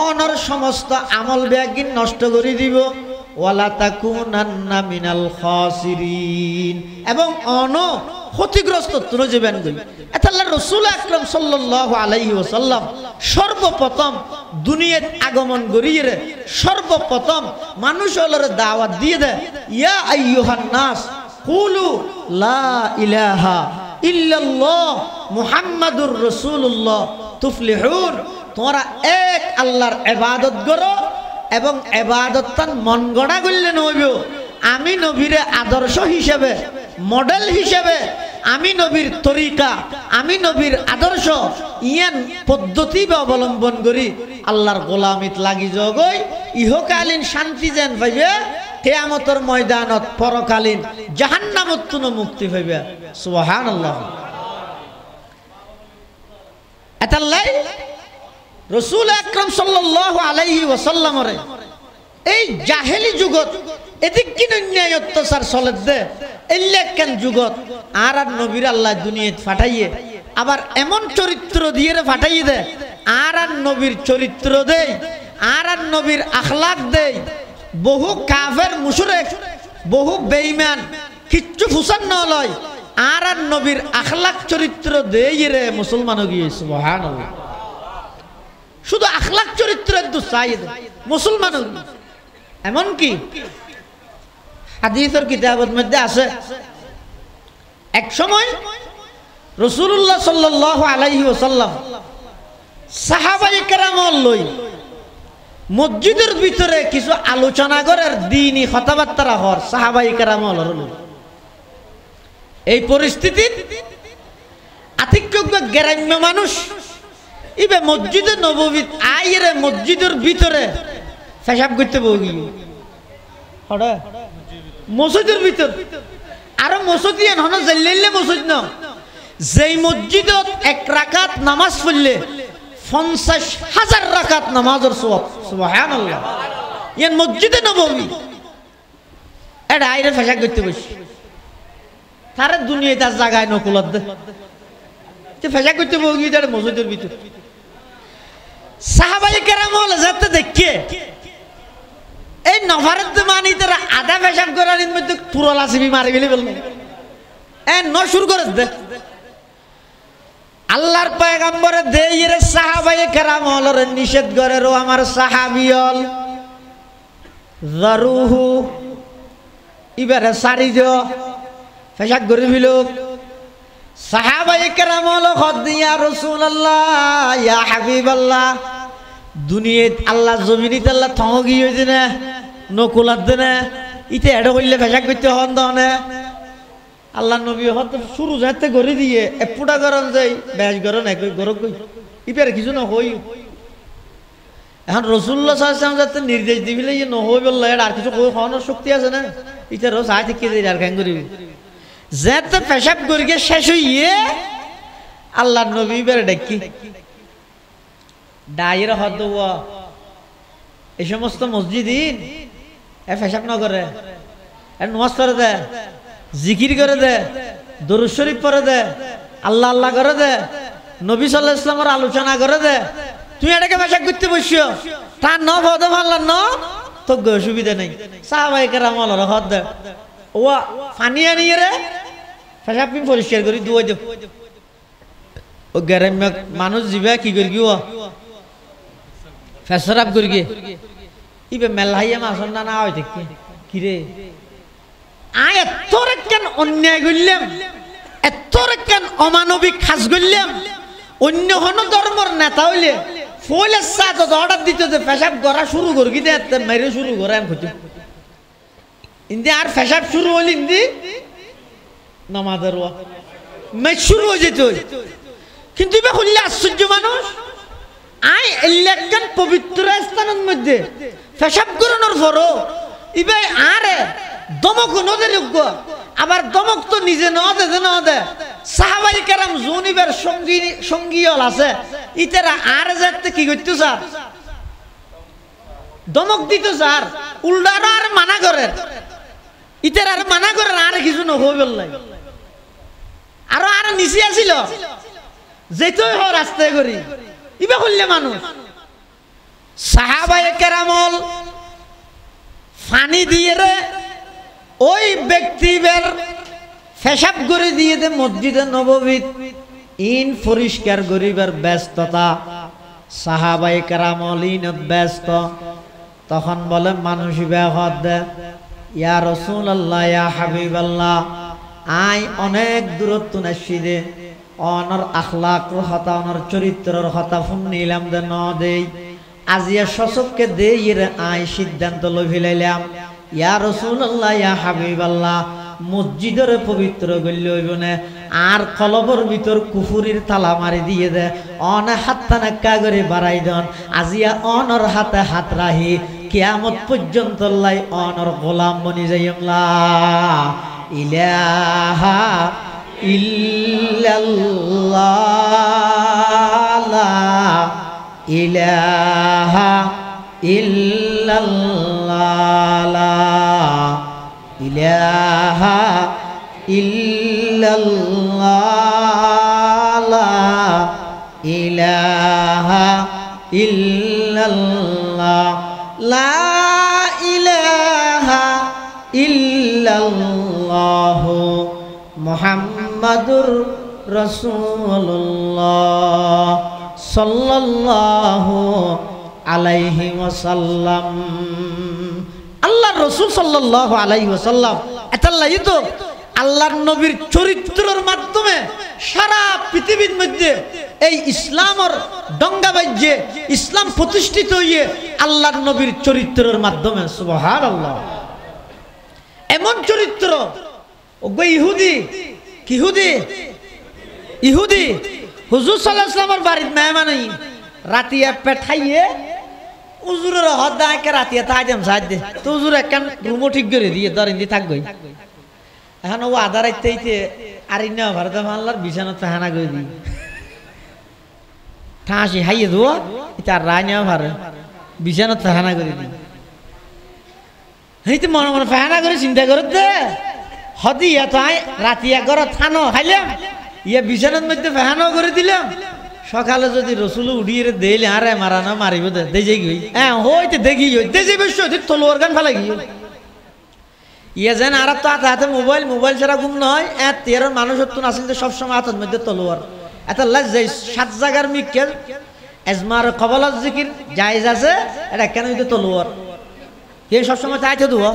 A: অনর সমস্ত আমল ব্যাগিন নষ্ট করে দিব ওয়ালা তাকুনান্না মিনাল খাসিরিন এবং অন ক্ষতিগ্রস্ত তুলে যাবেন এটা আল্লাহ রাসূল আকরাম সাল্লাল্লাহু আলাইহি ওয়াসাল্লাম সর্বপ্রথম দুনিয়াত আগমন করিয়ে সর্বপ্রথম মানুষ হলরে দাওয়াত দিয়ে দেয় ইয়া আইয়ুহান নাস কুলু লা ইলাহা ইল্লাল্লাহ মুহাম্মাদুর রাসূলুল্লাহ তুফলিহুন। তোমরা এক আল্লাহর ইবাদত করো এবং ইবাদত তান মন গড়া করলে নইব। আমি নবীর আদর্শ হিসেবে মডেল হিসেবে আমি নবীর তরিকা আমি নবীর আদর্শ ইয়ান পদ্ধতি অবলম্বন করি আল্লাহর গোলামিত লাগি জগই ইহকালীন শান্তি যেন পাইবে কিয়ামতের ময়দানত পরকালীন জাহান্নামত তুনো মুক্তি পাইবে সুবহানাল্লাহ এতাল্লাই রাসূল আকরাম সাল্লাল্লাহু আলাইহি ওয়াসাল্লামরে এই জাহেলি যুগত এদিক কিন অন্যায় অত্যাচার চলে দে এল্লেকেন যুগত আর নবীর আল্লাহ দুনিয়াত পাঠাইয়ে আবার এমন চরিত্র দিয়ে পাঠাইয়ে দে আর নবীর চরিত্র দেই আর নবীর আখলাক দেই বহু কাফের মুশরিক বহু বেঈমান কিচ্ছু ফুসান ন লয় আর নবীর আখলাক চরিত্র দেই রে মুসলমান গিয়ে সুবহানাল্লাহ শুধু আখলাক চরিত্রের তো চাই মুসলমান এমন কি হাদিসের কিতাবের মধ্যে আছে এক সময় রাসূলুল্লাহ সাল্লাল্লাহু আলাইহি ওয়াসাল্লাম সাহাবায়ে কেরামল লই মসজিদের ভিতরে কিছু আলোচনা করার দ্বীনি কথাবার্তা হর সাহাবায়ে কেরামল এই পরিস্থিতি আতিক্যজ্ঞ গ্রাম্য মানুষ ইবে মসজিদে নববী আইরে মসজিদের ভিতরে পেশাব করতে বগি হড়া মসজিদের ভিতর আর মসজিদ হন জাল্লাইলে মসজিদ ন যেই মসজিদত এক রাকাত নামাজ পড়লে 50,000 রাকাত নামাজের সওয়াব সুবহানাল্লাহ ইয়ান মসজিদে নববী এটা আইরে পেশাব করতে বসি তার দুনিয়ায় তার জায়গায় নকুলত দে তে পেশাব করতে বগি তার মসজিদের ভিতর সাহাবায়ে কেরামল যাতে দেখে এই নফারত মানি তারা আধা পেশাব করার মধ্যে পুরো লাসিবি মারি ফেলে বললেন এ ন শুরু করে দে আল্লাহর পয়গম্বরে দেইরে সাহাবায়ে কেরামলর নিষেধ করে রো আমার সাহাবিয়ল যারুহু ইবারে সারি দিও পেশাব করে ফেলো সাহাবায়ে কেরামল খদিয়া রাসূলুল্লাহ ইয়া হাবিবাল্লাহ দুনিয়াত আল্লাহ জমিনিত আল্লাহ থগি হইছে না নকুলাত না ইতে এড কইলে পেশাব করতে হন দনে আল্লাহ নবী হত শুরু যাতে করে দিয়ে এপুটা গরম যাই বেশ গরম এক গরম কই ইপার কিছু না হই এখন রাসূলুল্লাহ সাল্লাল্লাহু আলাইহি ওয়াসাল্লাম যাতে নির্দেশ দিবিলে ইয়ে ন হই বললে আর কিছু কই খাওয়ানোর শক্তি আছে না ইতে রোজ আয় থেকে দেই আর কেন করিবি যাতে পেশাব করিকে শেষ হইয়ে আল্লাহ নবী বের ডাকি ডাইর হদ এই সমস্ত মসজিদিন এ পেশাব না করে এ নামাজ পড়ে দে জিকির করে দে দরুদ শরীফ পড়ে দে আল্লাহ আল্লাহ করে দে নবী সাল্লাল্লাহু আলাইহি ওয়াসাল্লামের আলোচনা করে দে তুই এটাকে পেশাব করতে বসিও তা ন বদ ভাল্লা ন তো অসুবিধা নেই সাহাবায়ে কেরামল হদ দে ও পানি আনিয়ে রে পেশাব পরিষ্কার করি দুই দে ও গ্রাম্য মানুষ জিবা কি করি ও ফেসরাব করি ইবে মেলাইয়া মাসন না হয় দেখি কি রে আয় এত কেন অন্যায় করলাম এত কেন অমানবিক খাস করলাম অন্য হন ধর্মর নেতা হইলে ফুল সাথ অর্ডার দিতে যে পেশাব করা শুরু করি দে মেরে শুরু করে আমি খুঁজে ইন্দি আর পেশাব শুরু হল ইন্দি নামাজের মেচ শুরু হয়ে যেত কিন্তু এবার হইলে আশ্চর্য মানুষ আই এলাকান পবিত্র স্থানের মধ্যে পেশাব করানোর পরও ইবাই আরে দমক নদের যোগ্য আবার দমক তো নিজে ন দে সাহাবায়ে কেরাম জুনিবের সঙ্গীয়ল আছে ইতারা আর যাতে কি করতে স্যার দমক দিত স্যার উল্টার আর মানা করে ইতার আর মানা করে আর কিছু নহই বললাই আর আর নিচে আসিল যেতই হ রাস্তায় করি ইবা করলে মানুষ সাহাবায়ে কেরামল পানি দিয়ে রে ওই ব্যক্তিদের পেশাব করে দিয়ে দে মসজিদে নববীত ইন পরিষ্কার করিবার ব্যস্ততা সাহাবায়ে কেরামল ইন ব্যস্ত তখন বলে মানুষ বেহদ দে ইয়া রাসূলুল্লাহ ইয়া হাবিবাল্লাহ আই অনেক দূরত্ব নাসি দে অনর আখলাকর হতা অনর চরিত্রর হতা ফোন নিলাম দে ন দেই আজিয়া সচককে দেই রে আই সিদ্ধান্ত লই ফেলাইলাম ইয়া রাসূলুল্লাহ ইয়া হাবিবাল্লাহ মসজিদের পবিত্র গল্য হইব না আর কলবর ভিতর কুফুরির তালা মারি দিয়ে দে অন হাত নাক্কা করে বাড়াই দন আজিয়া অনর হাতে হাত রাহি কিয়ামত পর্যন্ত লাই অনর গোলাম বনি যাইম লা ইলাহা ইল্লাল্লাহ লা ইলাহা ইল্লাল্লাহ লা ইলাহা ইল্লাল্লাহ লা ইলাহা ইল্লাল্লাহ লা ইলাহা ইল্লাল্লাহ মুহাম্মাদুর রাসূলুল্লাহ সাল্লাল্লাহু আলাইহি ওয়াসাল্লাম। আল্লাহর রাসূল সাল্লাল্লাহু আলাইহি ওয়াসাল্লাম এতাল্লাই তো আল্লাহর নবীর চরিত্রের মাধ্যমে সারা পৃথিবীর মধ্যে এই ইসলামের ডঙ্গা বাজে ইসলাম প্রতিষ্ঠিত হইয়ে আল্লাহর নবীর চরিত্রের মাধ্যমে সুবহানাল্লাহ। এমন চরিত্র ওগো ইহুদি ইহুদি হুজুর সাল্লাল্লাহু আলাইহি ওয়াসাল্লামের বাড়ির মেহমানই রাতিয়া পেঠাইয়ে হুজুরের হদাকে রাতিয়া তাইজাম সাজ দে তো হুজুর একখান রুমও ঠিক করে দিয়ে দরিন দি থাকবই। এখন ও আধা রাইতে আর ইন্না ভারত আল্লাহর বিছানা তাহানা করে দি ঠাসি হাইয়ে দোয়া এটা রায় নেওয়া ভারে বিছানা তাহানা করে দি তো মনে মনে ফাহানা করে চিন্তা করে দে হদি এত রাতিয়া করে থানো খাইলাম ইয়া বিছানার মধ্যে ফাহানো করে দিলাম সকালে যদি রসুল উড়িয়ে দিলে আরে মারানো মারিব দে যাই গই হ্যাঁ হইতে দেখি দে যাই বেশ তলোয়ার গান ফেলাই গিয়ে ইয়ে যেন আর তো হাতে মোবাইল ছাড়া ঘুম নয় তেরো মানুষ আসেন তো সবসময় হাতের মধ্যে তলোয়ার এত যাই 7 জায়গার মিকেল এজমার কবলত জিকির জায়েজ আছে এটা কেন তলোয়ার এ সবসময় চাইতে দেবো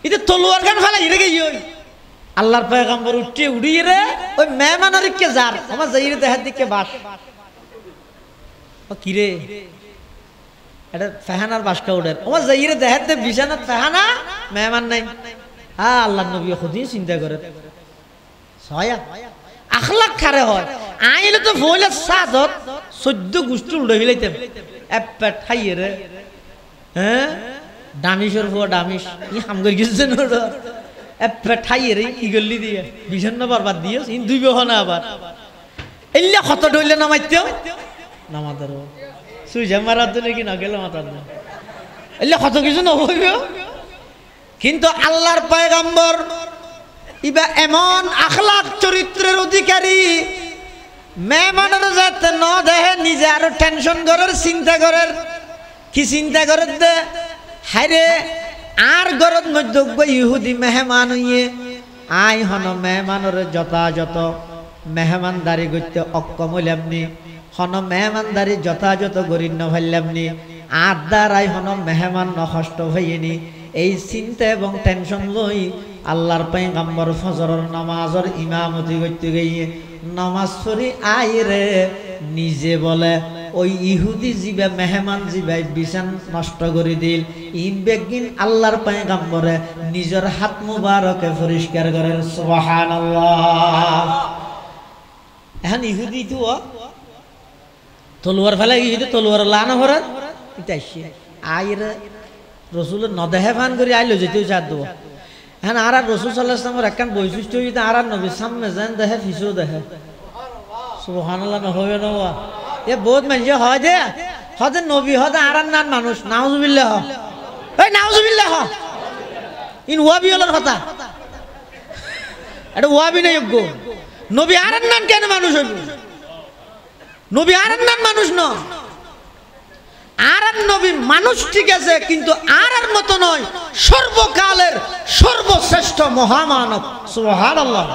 A: এটা তলোয়ার গান ফেলাই রে গিয়ে আল্লাহর পয়গম্বর উড়িয়ে রে ওই মেহমানের কে যার আমার যাই রে দেহার দিকে বাস ও কিরে এটা ফাহানার বাসকা উড়ের আমার যাই রে দেহার দে বিছানাত ফাহানা মেহমান নাই হ্যাঁ আল্লাহর নবী খুদি চিন্তা করে ছয়া আখলাক খারে হয় আইলে তো ফইলে সাদত 14 গোষ্ঠী উড়ে ফেলাইতে এপেট খাইয়ে রে হ্যাঁ দামিশর ফো দামিশ ই হাম করে গেছে না এপেট খাইয়ে রে কি গল্লি দিয়ে বিছান্ন বরবাদ দিয়ে ইন দুই বহনা আবার এল্লা কত ডইলে নামাইতেও নামাদার সুই জামারাত নাকি না গেল মাতার এল্লা কত কিছু না হইবে কিন্তু আল্লাহর পয়গম্বর ইবা এমন আখলাক চরিত্রের অধিকারী মেহমানের যাতে ন দেহে নিজে আরো টেনশন করার চিন্তা করার কি চিন্তা করার দে হাইরে আর গরত মধ্য ইহুদি মেহমান হইয়ে আই হন মেহমানের যথাযথ মেহমানদারি করতে অক্ষম হইলামনি হন মেহমানদারি যথাযথ গরিন্য ভাইলামনি আর দ্বারাই হন মেহমান নষ্ট হইনি এই চিন্তা এবং টেনশন লই আল্লাহর পয়গম্বর ফজরের নামাজের ইমামতি করতে গিয়ে নামাজ পড়ি আইরে নিজে বলে ওই ইহুদি জিবা মেহমান জিবাই বিছান নষ্ট করে দিল ইন বেগিন আল্লাহর পয়গম্বরে নিজের হাত মুবারকে পরিষ্কার করেন সুবহানাল্লাহ। এখন ইহুদি তো তলোয়ার ফেলে ইহুদি তলোয়ার লানা ভরে এটা আইরে রসুলের নদেহে ফান করে আইলো যেতেও চার দেবো হ্যাঁ আর রসুল সাল্লাল্লাহু আলাইহি ওয়াসাল্লামের একখান বৈশিষ্ট্য হইতে আর নবীর সামনে যেন দেহে পিছু দেহে সুবহানাল্লাহ না হবে না এ বহুত মানুষ হয় দে হদে নবী হদে আর নান মানুষ নাউজুবিল্লাহ এই নাউজুবিল্লাহ ইন ওয়াবি হলোর কথা এটা ওয়াবি না যোগ্য নবী আর নান কেন মানুষ হইব নবী আর নান মানুষ ন আর নবী মানুষ ঠিক আছে কিন্তু আর মতো নয় সর্বকালের সর্বশ্রেষ্ঠ মহামানব সুবহানাল্লাহ।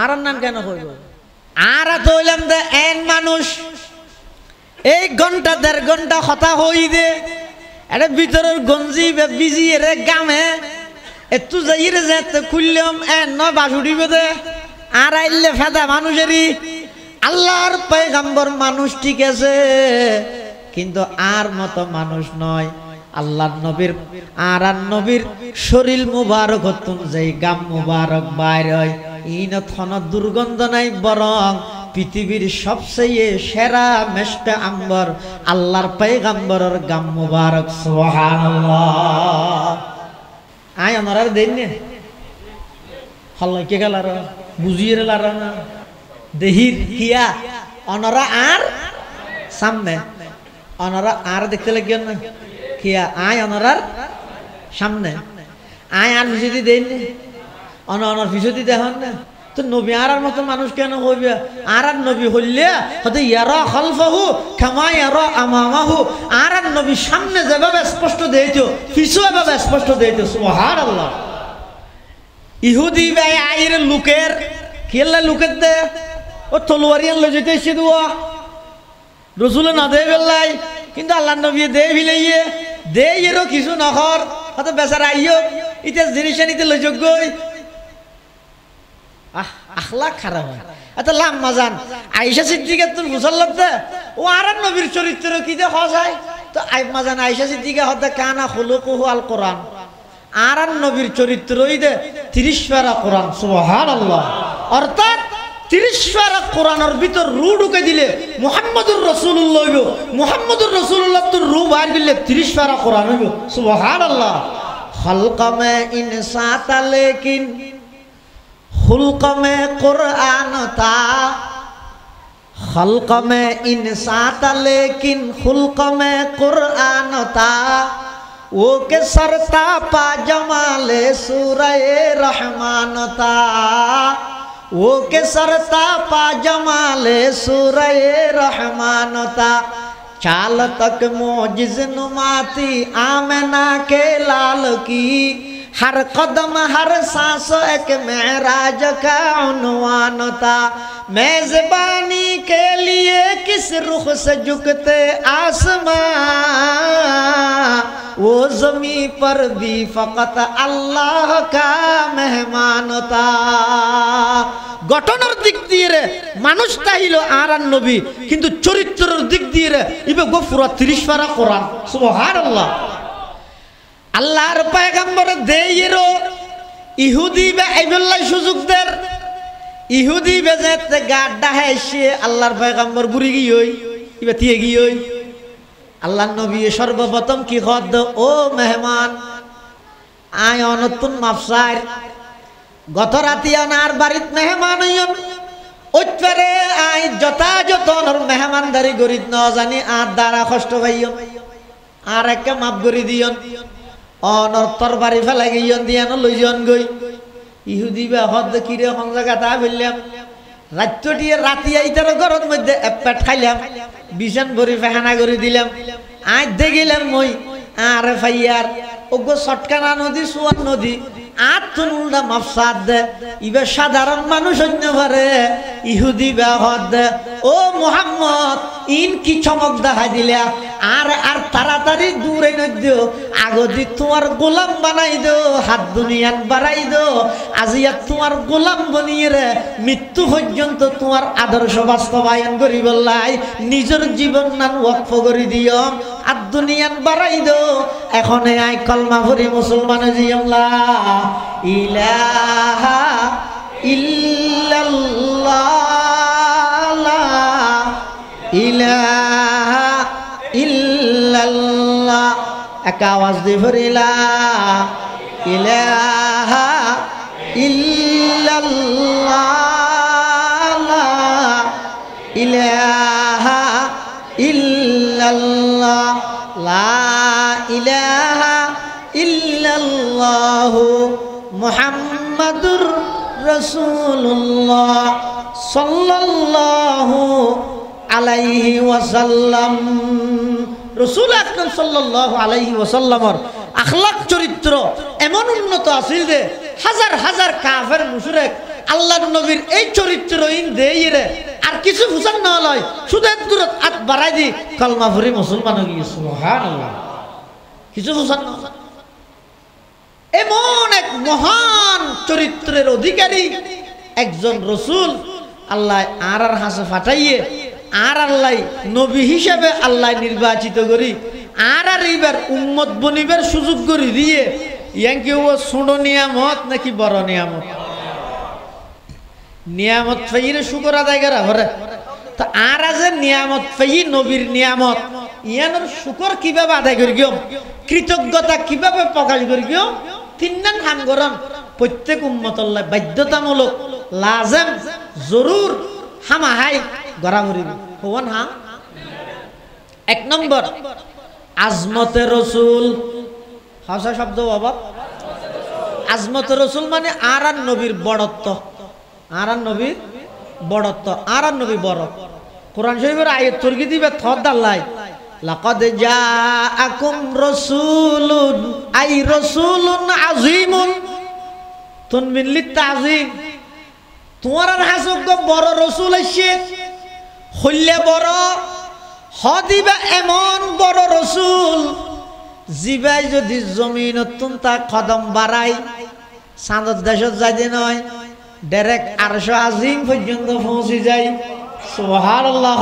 A: আর নাম কেন হইব আর তো হইলাম দে এন মানুষ এই ঘন্টা 1.5 ঘন্টা কথা হই দে এটা ভিতরের গঞ্জি বিজি রে গামে একটু যাই রে যেতে খুললাম এন নয় বাস উঠিবে দে আর আইলে ফেদা মানুষেরই আল্লাহর পয়গম্বর মানুষ ঠিক আছে কিন্তু আর মতো মানুষ নয় আল্লাহর নবীর আর নবীর শরীর মুবারক হতুন যেই গাম মুবারক বাইর হয় ইন থন দুর্গন্ধ নাই বরং পৃথিবীর সবচেয়ে সেরা মেশকে আম্বর আল্লাহর পয়গম্বরের গাম মুবারক সুবহানাল্লাহ। আয় আমার দেন না হল্লাই কে গেল বুঝিয়ে লার না দেহির কিয়া অনরা আর সামনে অনরা আর দেখতে লাগেন না কিয়া আয় অনরার সামনে আয় আর পিছুতি দেন না অনর পিছুতি দেখেন না তো নবী আর মতো মানুষ কেন হইবে আর নবী হইলে হয়তো ইয়ারা খালফাহু কামা ইয়ারা আমামাহু আর নবী সামনে যেভাবে স্পষ্ট দেইতো পিছু এভাবে স্পষ্ট দেইতো সুবহানাল্লাহ। ইহুদি ভাই আইর লোকের কেলা লোকের দে ও তলোয়ারিয়ান লই যেতে এসে দুয়া রসুলে না দে বেলাই কিন্তু আল্লাহ নবী দে ভিলাইয়ে দে এরও কিছু নখর হয়তো বেচারা আইও ইটা জিনিস নিতে লই যোগ্যই আখলাক খারাপ হয় এত লাম্মা জান আয়েশা সিদ্দিকা তোর মুসল্লাত দে ও আর নবীর চরিত্র কি দে হওয়া যায় তো আইম্মা জান আয়েশা সিদ্দিকা হতে কানা খুলুকুহু আল কোরআন আর নবীর চরিত্রই দে 30 পারা কোরআন সুবহানাল্লাহ। অর্থাৎ 30 পারা কোরআনের ভিতর রু ঢুকে দিলে মুহাম্মদুর রাসূলুল্লাহ হইব মুহাম্মদুর রাসূলুল্লাহ তোর রু বাইর দিলে 30 পারা কোরআন হইব সুবহানাল্লাহ। খালকা মে ইনসাতা লেকিন खुल्क में कुरान था खल्क में इंसान था लेकिन खुल्क में कुरान था वो के सरता पाजमाले सूरह रहमान था वो के सरता पाजमाले सूरह रहमान था चाल तक मोजिज नुमाती आमना के लाल की हर कदम हर सांस एक मेराज का उन्वान था मेजबानी के लिए किस रुख से झुकते आसमां वो जमी पर भी फकत अल्लाह का मेहमान था। গঠনের দিক দিয়ে রে মানুষটা হইলো আর নবী কিন্তু চরিত্রের দিক দিয়ে রে ইবে গফুরা 30 পারা কোরআন সুবহানাল্লাহ। আল্লাহর পয়গম্বর দেইরো ইহুদি বে আইবুল্লাহ সুযোগদের ইহুদি বেজেতে গাড্ডা হেসে আল্লাহর পয়গম্বর বুড়ি গিয়ই ইবে তিয়ে গিয়ই আল্লাহর নবী সর্বপ্রথম কি খদ ও মেহমান আয় অনতুন মাফসার গত রাতি আনার বাড়িত মেহমান হইন ওইপারে আই যথাযথ মেহমানদারি গরিব ন জানি আর দ্বারা কষ্ট পাইয়ন আর একটা মাপ করি দিয়ন অনর তরবারি ফেলা গিয়ন দিয়ানো লইজন গই ইহুদি বা হদ কিরে কোন জায়গা তা বললাম রাত্রিটিয়ে রাতি আইতার ঘরের মধ্যে এক পেট খাইলাম বিছান ভরি ফেহানা করে দিলাম আজ দেখিলাম মই আর ফাইয়ার ওগো সটকানা নদী সুয়ান নদী আর তুন উল্টা মাফসাদ দে ইবে সাধারণ মানুষ হইতে পারে ইহুদি বা হদ ও মুহাম্মদ ইন কি চমক দেখা দিলা আর আর তাড়াতাড়ি দূরে নদিও আগদি তোমার গোলাম বানাই দো হাত দুনিয়ান বাড়াই দো আজিয়া তোমার গোলাম বনিয়ে রে মৃত্যু পর্যন্ত তোমার আদর্শ বাস্তবায়ন করি বললাই নিজের জীবন নান ওয়াকফ করে দিও আর দুনিয়ান বাড়াই দো এখন আই কলমা ভরি মুসলমান জিয়ম লা ইলাহা ইল্লাল্লাহ লা ইলাহা ইল্লাল্লাহ এক আওয়াজ দিয়ে ভরিলা ইলাহা ইল্লাল্লাহ লা ইলাহা ইল্লাল্লাহ লা ইলাহা ইল্লাল্লাহ মুহাম্মাদুর রাসূলুল্লাহ সাল্লাল্লাহু আলাইহি ওয়াসাল্লাম। রাসূল আকরাম সাল্লাল্লাহু আলাইহি ওয়াসাল্লামের আখলাক চরিত্র এমন উন্নত আছিল যে হাজার হাজার কাফের মুশরিক আল্লাহর নবীর এই চরিত্র ইন দেইরে আর কিছু বুঝান না লয় শুধু দূরত হাত বাড়াই দি কলমা পড়ি মুসলমান হয়ে গিয়ে সুবহানাল্লাহ কিছু বুঝান না। এমন এক মহান চরিত্রের অধিকারী একজন রসুল আল্লাহ আর হাসে ফাটাইয়ে আর আল্লাহ নবী হিসাবে আল্লাহ নির্বাচিত করি আর এইবার উম্মত বনিবার সুযোগ করে দিয়ে ইয়াঙ্কি ও ছোট নিয়ামত নাকি বড় নিয়ামত নিয়ামত ফাইরে শুকর আদায় করা হরে তো আর আজ নিয়ামত ফাই নবীর নিয়ামত ইয়ানোর শুকর কিভাবে আদায় করি গিয়ে কৃতজ্ঞতা কিভাবে প্রকাশ করি গিয়ে তিনজন হাম গরম প্রত্যেক উম্মতল্লাহ বাধ্যতামূলক লাজেম জরুর হামাহাই গড়া করিব হন হা এক নম্বর আজমতে রসুল হাসা শব্দ বাবা আজমতে রসুল মানে আর নবীর বড়ত্ব আর নবীর বড়ত্ব আর নবী বড় কোরআন শরীফের আয়াত তর্কি দিবে থদাল্লাই লাকাদ জাআকুম রাসূলুন আই রাসূলুন আযীমুন তুনমিন লিতাযীম তোমার হাসক বড় রাসূল আইছে হইলে বড় হদিবা এমন বড় রাসূল জিবাই যদি জমিনত তা কদম বাড়াই চাঁদর দেশত যাইতে নয় ডাইরেক্ট আরশ আজিম পর্যন্ত পৌঁছে যায় সুবহানাল্লাহ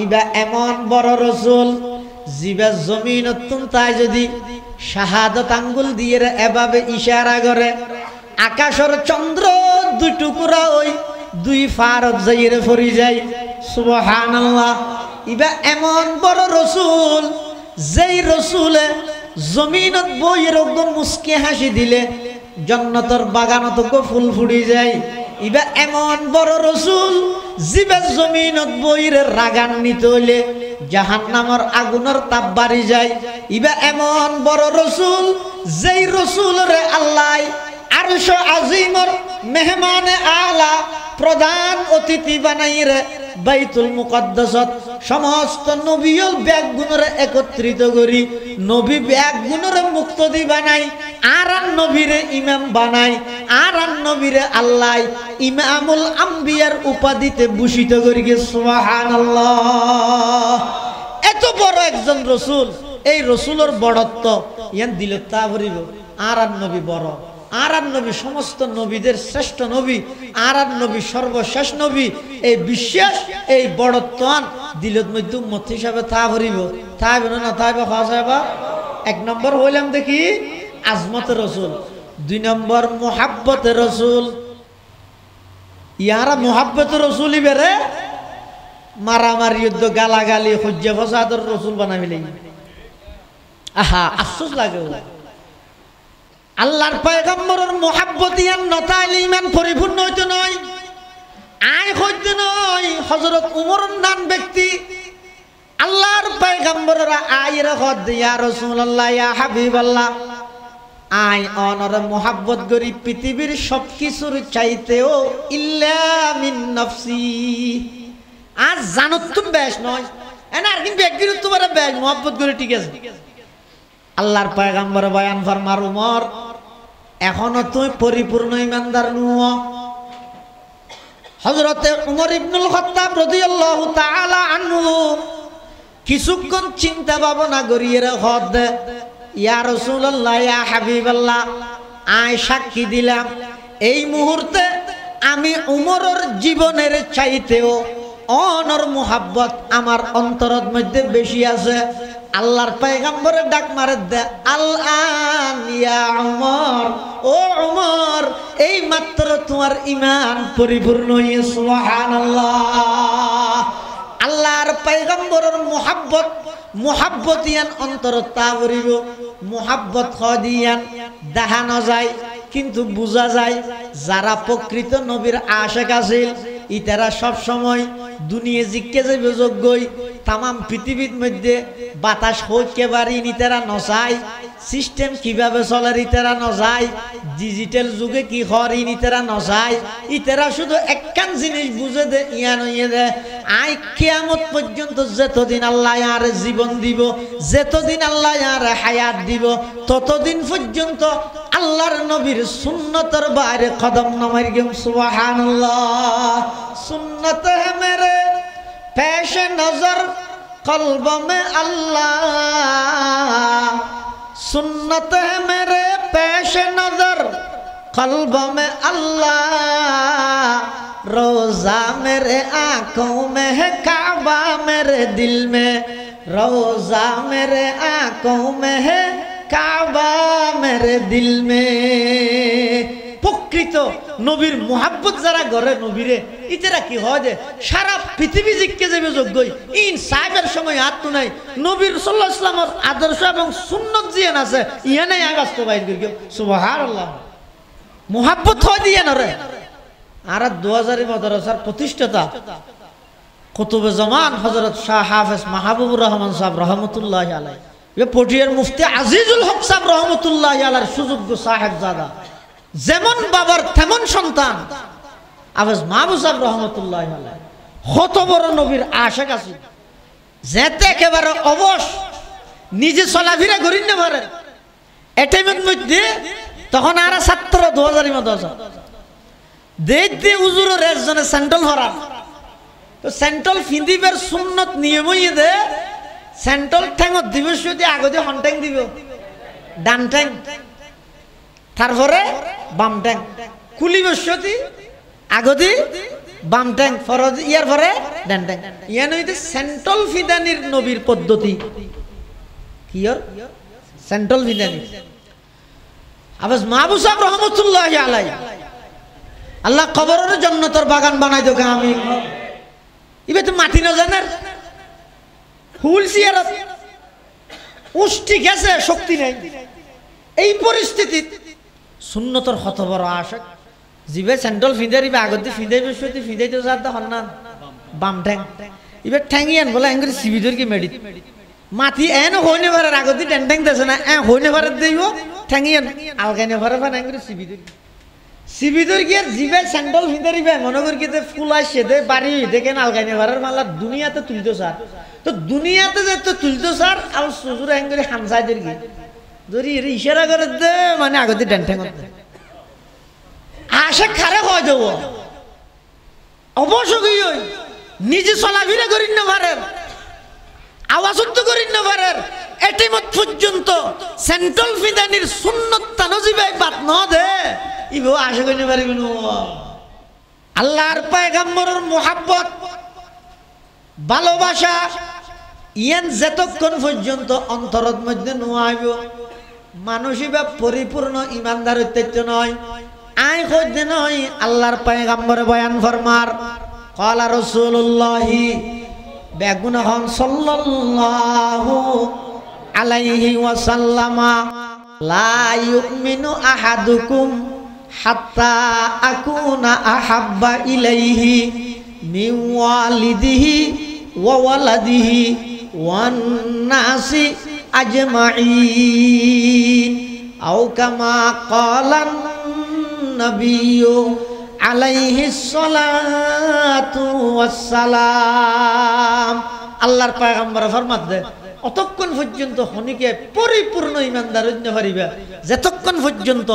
A: ইবা এমন বড় রাসূল জিবা জমিনত তাই যদি শাহাদাত আঙ্গুল দিয়ে এভাবে ইশারা করে আকাশের চন্দ্র দুই টুকরা ওই দুই ফারত যাইরে পড়ি যায় সুবহানাল্লাহ ইবা এমন বড় রাসূল যেই রসুলে জমিনত বইয়ের মুস্কি হাসি দিলে জন্নতর বাগানত ফুল ফুড়ি যায় ইবা এমন বড় রসুল জিবে জমিনত বইয়ের রাগান্বিত হইলে জাহান্নামের আগুনের তাপ বাড়ি যায় ইবা এমন বড় রসুল যেই রসুল রে আল্লাহ আরশ আজিমর মেহমানে আলা প্রধান অতিথি বানাই রে বাইতুল মুকদ্দাসত সমস্ত নবীর ব্যাগ গুণরে একত্রিত করি নবী ব্যাগ গুণরে মুক্তদি বানাই আর নবীরে ইমাম বানাই আর নবীরে আল্লাহ ইমামুল আম্বিয়ার উপাধিতে ভূষিত করি গে সুবহানাল্লাহ এত বড় একজন রসুল এই রসুলের বড়ত্ব ইয়ান দিল তা ভরিব আর নবী বড় আর নবী সমস্ত নবীদের শ্রেষ্ঠ নবী আর নবী সর্বশেষ নবী এই বিশ্বাস এই বড়ত্বান দিলত মধ্যে উম্মত হিসাবে তা ভরিব তাই না তাই বা এক নম্বর হইলাম দেখি আজমতে রসুল দুই নম্বর মোহাব্বতে রসুল ইয়ারা মোহাব্বতে রসুলই বেড়ে মারামারি যুদ্ধ গালাগালি হজ্জা ফসাদর রসুল বানাবিলে আহা আফসোস লাগে আল্লাহর পয়গম্বরের মোহাব্বত ইয়ান নতাইলে ইমান পরিপূর্ণ হইতে নয় আয় হইতে নয় হযরত উমরের নাম ব্যক্তি আল্লাহর পয়গম্বররা আয়ের হদ ইয়া রাসূলুল্লাহ ইয়া হাবিবাল্লাহ আয় অনর মোহাব্বত করি পৃথিবীর সবকিছুর চাইতেও ইল্লা মিন নফসি আজ জানত তুমি বেশ নয় এনা আর কিন্তু ব্যক্তির তোমার বেশ মোহাব্বত করে ঠিক আছে আল্লাহর পয়গম্বর বয়ান ফরমার উমর এখনো তুই পরিপূর্ণ ইমানদার নুও হযরতে উমর ইবনুল খাত্তাব রাদিয়াল্লাহু তাআলা আনহু কিছুক্ষণ চিন্তা ভাবনা করিয়ে হদ ইয়া রাসূলুল্লাহ ইয়া হাবিবাল্লাহ আয় সাক্ষী দিলাম এই মুহূর্তে আমি উমরের জীবনের চাইতেও অনর মুহাব্বত আমার অন্তরের মধ্যে বেশি আছে আল্লাহর পয়গম্বরের ডাক মারে দে আল-আন ইয়া উমর ও উমর এই মাত্র তোমার ঈমান পরিপূর্ণ হয়ে সুবহানাল্লাহ আল্লাহর পয়গম্বরের মুহাব্বত ইয়ান অন্তর তা করিব মুহাব্বত খদিয়ান দেখানো যায় কিন্তু বোঝা যায় যারা প্রকৃত নবীর আশিক আছিল ইতারা সব সময় দুনিয়া জিজ্ঞে যাবে যোগ্যই তামাম পৃথিবীর মধ্যে বাতাস হইতে পারি নিতেরা নচায় সিস্টেম কিভাবে চলে ইতারা নচায় ডিজিটাল যুগে কি হরি নিতেরা নচায় ইতারা শুধু একখান জিনিস বুঝে দে ইয়ান হইয়ে দে আই কিয়ামত পর্যন্ত যতদিন আল্লাহ আর জীবন দিব যতদিন আল্লাহ আর হায়াত দিব ততদিন পর্যন্ত আল্লাহর নবীর সুন্নতের বাইরে কদম নমাই গেম সুবহানাল্লাহ सुन्नत है मेरे पेश नजर कल्ब में अल्लाह सुन्नत है मेरे पेश नजर कल्ब में अल्लाह रोजा मेरे आंखों में है काबा मेरे दिल में रोजा मेरे आंखों में है काबा मेरे दिल में प्रकृत নবীর মোহাব্বত যারা গড়ে নবীরে ইতেরা কি হয় যে সারা পৃথিবী জিজ্ঞে যাবে যোগ্যই ইন সাহেবের সময় আর তো নাই নবীর সাল্লাল্লাহু আলাইহি ওয়াসাল্লামের আদর্শ এবং সুন্নত জিয়ান আছে ইয়া নাই আমি বাস্তবায়ন করি সুবহানাল্লাহ মোহাব্বত হয় দিয়ে না রে আর 2000 মাদ্রাসার প্রতিষ্ঠাতা কুতুবে জামান হযরত শাহ হাফেজ মাহবুবুর রহমান সাহেব রহমতুল্লাহি আলাইহি এ পটিয়ার মুফতি আজিজুল হক সাহেব রহমতুল্লাহি আলাইহির সুযোগ্য সাহেবজাদা যেমন বাবার তেমন সন্তান হাফেজ মাহবুব সাহেব রহমতুল্লাহি আলাইহি কত বড় নবীর আশিক আছে যেতে একেবারে অবশ নিজে চলাফেরা করি না পারে এটাইমের মধ্যে তখন আর ছাত্র 2000 মাদ্রাসা দেখতে হুজুরের একজনে স্যান্ডেল হরা তো স্যান্ডেল ফিন্দিবের সুন্নত নিয়মই দে স্যান্ডেল ঠ্যাঙত দিব যদি আগে দিয়ে হন ট্যাং দিব ডান ট্যাং তারপরে বাম ট্যাং কুলিব সতি আগে দি বাম ট্যাং ফরজ ইয়ার পরে ডান ট্যাং ইয়া নইতে স্যান্ডেল ফিদানির নবীর পদ্ধতি কিয়র স্যান্ডেল ফিদানি আবাস মাহবুব সাহেব রহমতুল্লাহি আলাইহি আল্লাহ কবরের জান্নাতের বাগান বানাই দেখ আমি ইবে তো মাটি না জানার ফুল সিয়ারত উষ্টি গেছে শক্তি নাই এই পরিস্থিতি সুন্নতর কত বড় আশিক জিবে স্যান্ডেল ফিঁদারিবে আগত দিয়ে ফিঁদাইবে সত্যি ফিঁদাইতে যাতে হন না বাম ঠ্যাং ইবে ঠ্যাঙিয়ান বলে এঙ্গুরি সিবিদর কি মেডি মাটি এন হইনে পারে আগত দিয়ে ঠ্যাং দেছে না হইনে পারে দেব ঠ্যাঙিয়ান আলগাইনে পারে পান এঙ্গুরি সিবিদর সিবিদর গিয়ে জিবে স্যান্ডেল ফিঁদারিবে মনে করি কি ফুল আসছে দে বাড়ি দেখেন আলগাইনে পারার মালা দুনিয়াতে তুলতো স্যার তো দুনিয়াতে যে তো তুলতো স্যার আর সুজুর এঙ্গুরি হামসাই দের কি যদি ইশারা করে দে মানে আগত দিয়ে ঠ্যাং দে আশা খারে হয় দেব অবশ্যই নিজে চলাফেরা করি না পারেন আওয়াজ তো করি না পারেন এটি মত পর্যন্ত সেন্ট্রাল ফিদানির সুন্নত তানজিবাই বাত ন দে ইবো আশা করি পারিবেন আল্লাহর পয়গম্বরের মুহাব্বত ভালোবাসা ইয়ান যতক্ষণ পর্যন্ত অন্তরের মধ্যে নোয়াইব মানুষই বা পরিপূর্ণ ইমানদার হইতে নয় আই খোঁজ নয় আল্লাহর পয়গম্বরে বয়ান ফরমার ক্বালা রাসূলুল্লাহি বেগুন হন সাল্লাল্লাহু আলাইহি ওয়াসাল্লামা লা ইউমিনু আহাদুকুম হাত্তা আকুনা আহাব্বা ইলাইহি মিন ওয়ালিদিহি ওয়া ওয়ালাদিহি ওয়ান নাসি আজমাইন আও কামা ক্বালান নবিয়্যু আলাইহিস সালাতু ওয়াস সালাম আল্লাহর পয়গম্বর ফরমাত দেন অতক্ষণ পর্যন্ত হনিকে পরিপূর্ণ ইমানদার হইতে পারিবা যতক্ষণ পর্যন্ত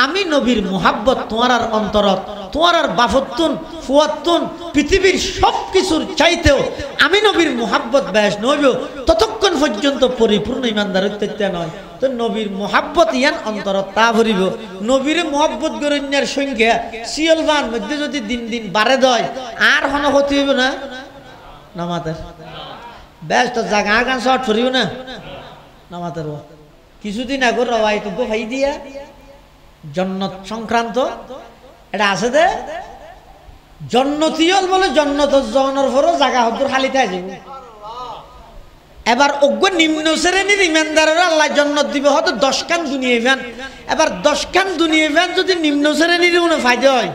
A: আমি নবীর মুহাব্বত তোমার অন্তরত তোমার বাফতুন ফুয়াতুন পৃথিবীর সব কিছুর চাইতেও আমি নবীর মুহাব্বত ব্যাস নইব ততক্ষণ পর্যন্ত পরিপূর্ণ ইমানদার হইতে নয় তো নবীর মুহাব্বত ইয়ান অন্তরত তা ভরিব নবীর মুহাব্বত গরণ্যার সংখ্যা সিয়লবান মধ্যে যদি দিন দিন বাড়ে দেয় আর হন ক্ষতি হইব না নামাতের বেশ তো জাগা গান শর্ট ফুরিও না নামাতের কিছুদিন আগে রওয়াইতুকো ভাই দিয়া জন্নত সংক্রান্ত এটা আছে দে জন্নতিয়ল বলে জন্নত জনের পরও জাগা হদ্দুর খালি থাই যাব এবার অজ্ঞ নিম্ন শ্রেণীর ইমানদারের আল্লাহ জন্নত দিবে হয়তো 10 খান দুনিয়া ইমান এবার 10 খান দুনিয়া ইমান যদি নিম্ন শ্রেণীর কোনো ফায়দা হয়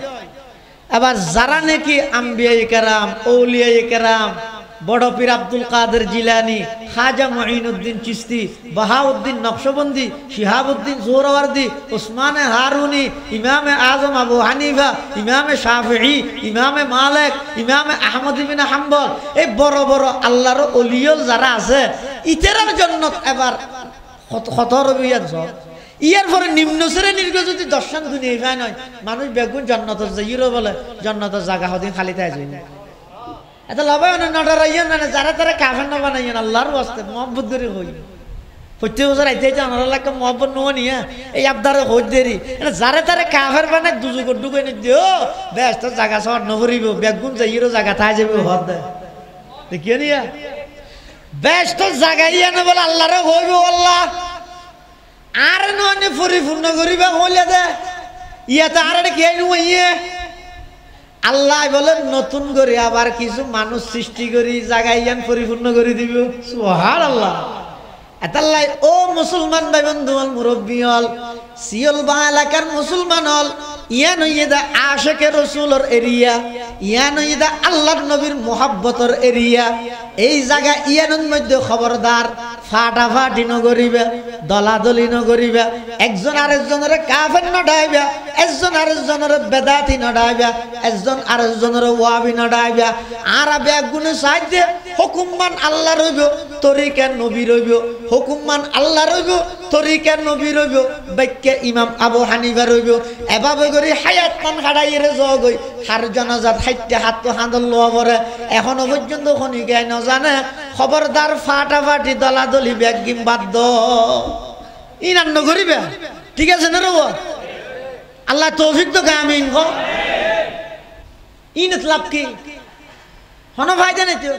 A: এবার যারা নাকি আম্বিয়ায়ে কেরাম আউলিয়ায়ে কেরাম বড় পীর আব্দুল কাদের জিলানি খাজা মুঈনুদ্দিন চিশতি বাহাউদ্দিন নকশবন্দি শিহাবুদ্দিন সোহরাওয়ার্দী উসমানে হারুনি ইমামে আজম আবু হানিফা ইমামে শাফিঈ ইমামে মালিক ইমামে আহমদ ইবনে হাম্বল এই বড় বড় আল্লাহর ওলিয়ল যারা আছে ইতেরার জন্নত এবার কত রবিয়াত ইয়ার পরে নিম্ন শ্রেণীর যদি দর্শন দুনিয়া হয় নয় মানুষ বেগুন জন্নতের যাইরো বলে জন্নতের জায়গা হদিন খালি থাই যায় এত লাভায় না নডরাইয়েন না যারা তারা কাফের না বানাইয়েন আল্লাহর ওয়াস্তে মুহাব্বত করে হই প্রত্যেক বছর আইতে জানার লাগে মুহাব্বত নো নিয়া এই আবদারে হই দেরি যারা তারা কাফের বানায় দুজুক ডুবে নি দিও ব্যস্ত জায়গা শর্ট নভরিব বেগুন যাইরো জায়গা থাই যাবে হদ দেখিয়ে নিয়া ব্যস্ত জায়গা ইয়া না বলে আল্লাহরে হইব আল্লাহ আর ননে পরিপূর্ণ করিবা হইলে দে ইয়াতে আর কি ইয়ে আল্লাহ বলেন নতুন করে আবার কিছু মানুষ সৃষ্টি করি জাগাইয়ান পরিপূর্ণ করে দিব সুবহানাল্লাহ। এতাল্লাই ও মুসলমান ভাই বন্ধু হল মুরব্বী হল সিয়ল বা এলাকার মুসলমান হল ইয়ান হইদা আশেকে রসুলর এরিয়া ইয়ান হইদা আল্লাহর নবীর মোহাব্বতর এরিয়া এই জায়গা ইয়ানোর মধ্যে খবরদার ফাটাফাটি নগরিবা দলাদলি নগরিবা একজন আরেকজনের কাফের নডাইবা একজন আরেকজনের বেদাতি নডাইবা একজন আরেকজনের ওয়াবি নডাইবা আর বেগুনে সাইদে হুকুমমান আল্লাহ রইব তরিকা নবী রইব হুকুমমান আল্লাহ রইব তরিকা নবী রইব বাক্যে ইমাম আবু হানিফা রইব এভাবে করে হায়াত মান হারাইরে জগই হার জানাজাত হাইতে হাত তো হাঁদল লওয়া পরে এখনো পর্যন্ত খনিকায় ন জানে খবরদার ফাটাফাটি দলাদলি ব্যাগিম বাদ্য ইনান্ন করিবে ঠিক আছে না রব আল্লাহ তৌফিক তো আমিন গো ইনত লাভ কি হন ভাই জানে তো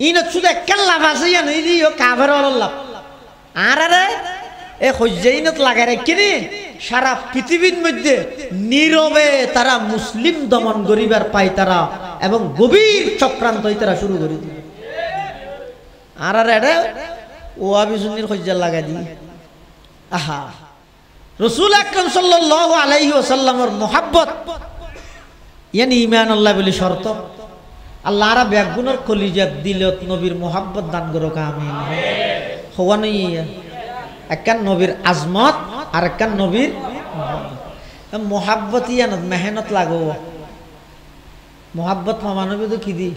A: ইনত শুধু একখান লাভ আছে ইয়ান ইদিও কাভার লাভ আর আরে এ হজ্জাইনত লাগাই রাখিনি সারা পৃথিবীর মধ্যে নীরবে তারা মুসলিম দমন করিবার পায় তারা এবং গভীর চক্রান্ত তারা শুরু করে দিবে আর এটা ওয়াবি সুন্নির হজ্জা লাগাই দি আহা রাসূল আকরাম সাল্লাল্লাহু আলাইহি ওয়াসাল্লামের মুহাব্বত ইয়ানি ঈমান আল্লাহ বলি শর্ত আল্লাহ রা বেগুনের কলিজাত দিলত নবীর মুহাব্বত দান করুক আমিন হওয়ানি একখান নবীর আজমত আর একখান নবীর মোহাব্বত ইয়ানত মেহনত লাগো মোহাব্বত মানবী তো কি দি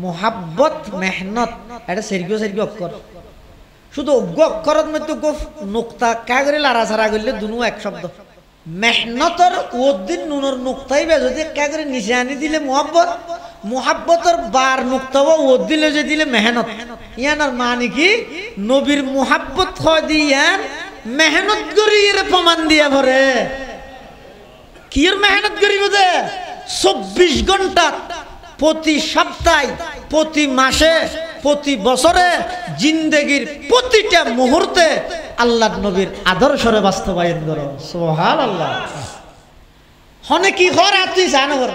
A: মোহাব্বত মেহনত এটা সেরগিও অক্ষর শুধু অজ্ঞ অক্ষরত মধ্যে গোফ নুক্তা কাগরে লারা সারা করলে দুনো এক শব্দ মেহনতর ওদিন নুনর নুক্তাই বে যদি কাগরে নিচে আনি দিলে মোহাব্বত মোহাব্বতর বার নুক্তাও ও দিলে যে দিলে মেহনত ইয়ানার মানে কি নবীর মোহাব্বত হয় দিয়ান মেহনত করি এর প্রমাণ দিয়া ভরে কি এর মেহনত করিব দে 24 ঘন্টা প্রতি সপ্তাহে প্রতি মাসে প্রতি বছরে জিন্দেগির প্রতিটা মুহূর্তে আল্লাহর নবীর আদর্শরে বাস্তবায়ন করো সুবহানাল্লাহ হনে কি হর আতি জানর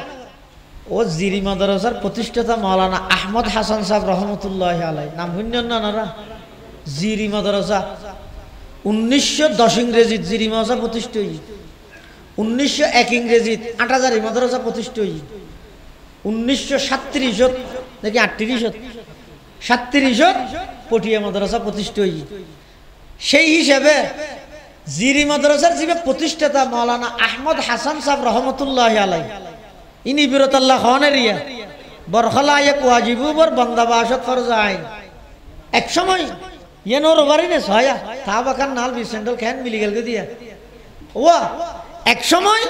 A: ও জিরি মাদ্রাসার প্রতিষ্ঠাতা মাওলানা আহমদ হাসান সাহেব রহমতুল্লাহি আলাইহি নাম শুনছেন না নারা জিরি মাদ্রাসা 1910 ইংরেজি জিরি মাদ্রাসা প্রতিষ্ঠা হই 1901 ইংরেজি 8000 মাদ্রাসা প্রতিষ্ঠা হই 1937 নাকি 37 পটিয়া মাদ্রাসা প্রতিষ্ঠা হই সেই হিসাবে জিরি মাদ্রাসার যে প্রতিষ্ঠাতা মাওলানা আহমদ হাসান সাহেব রহমতুল্লাহি আলাইহি ইনি বিরতাল্লাহ খানের ইয়া বরখলা এক ওয়াজিবু বর বান্দাবাসত ফরজ আইন এক সময় ইয়েন ওর বাড়ি নে সয়া তা বাকান নাল বি সেন্ট্রাল খান মিলি গেল দিয়া ওয়া এক সময়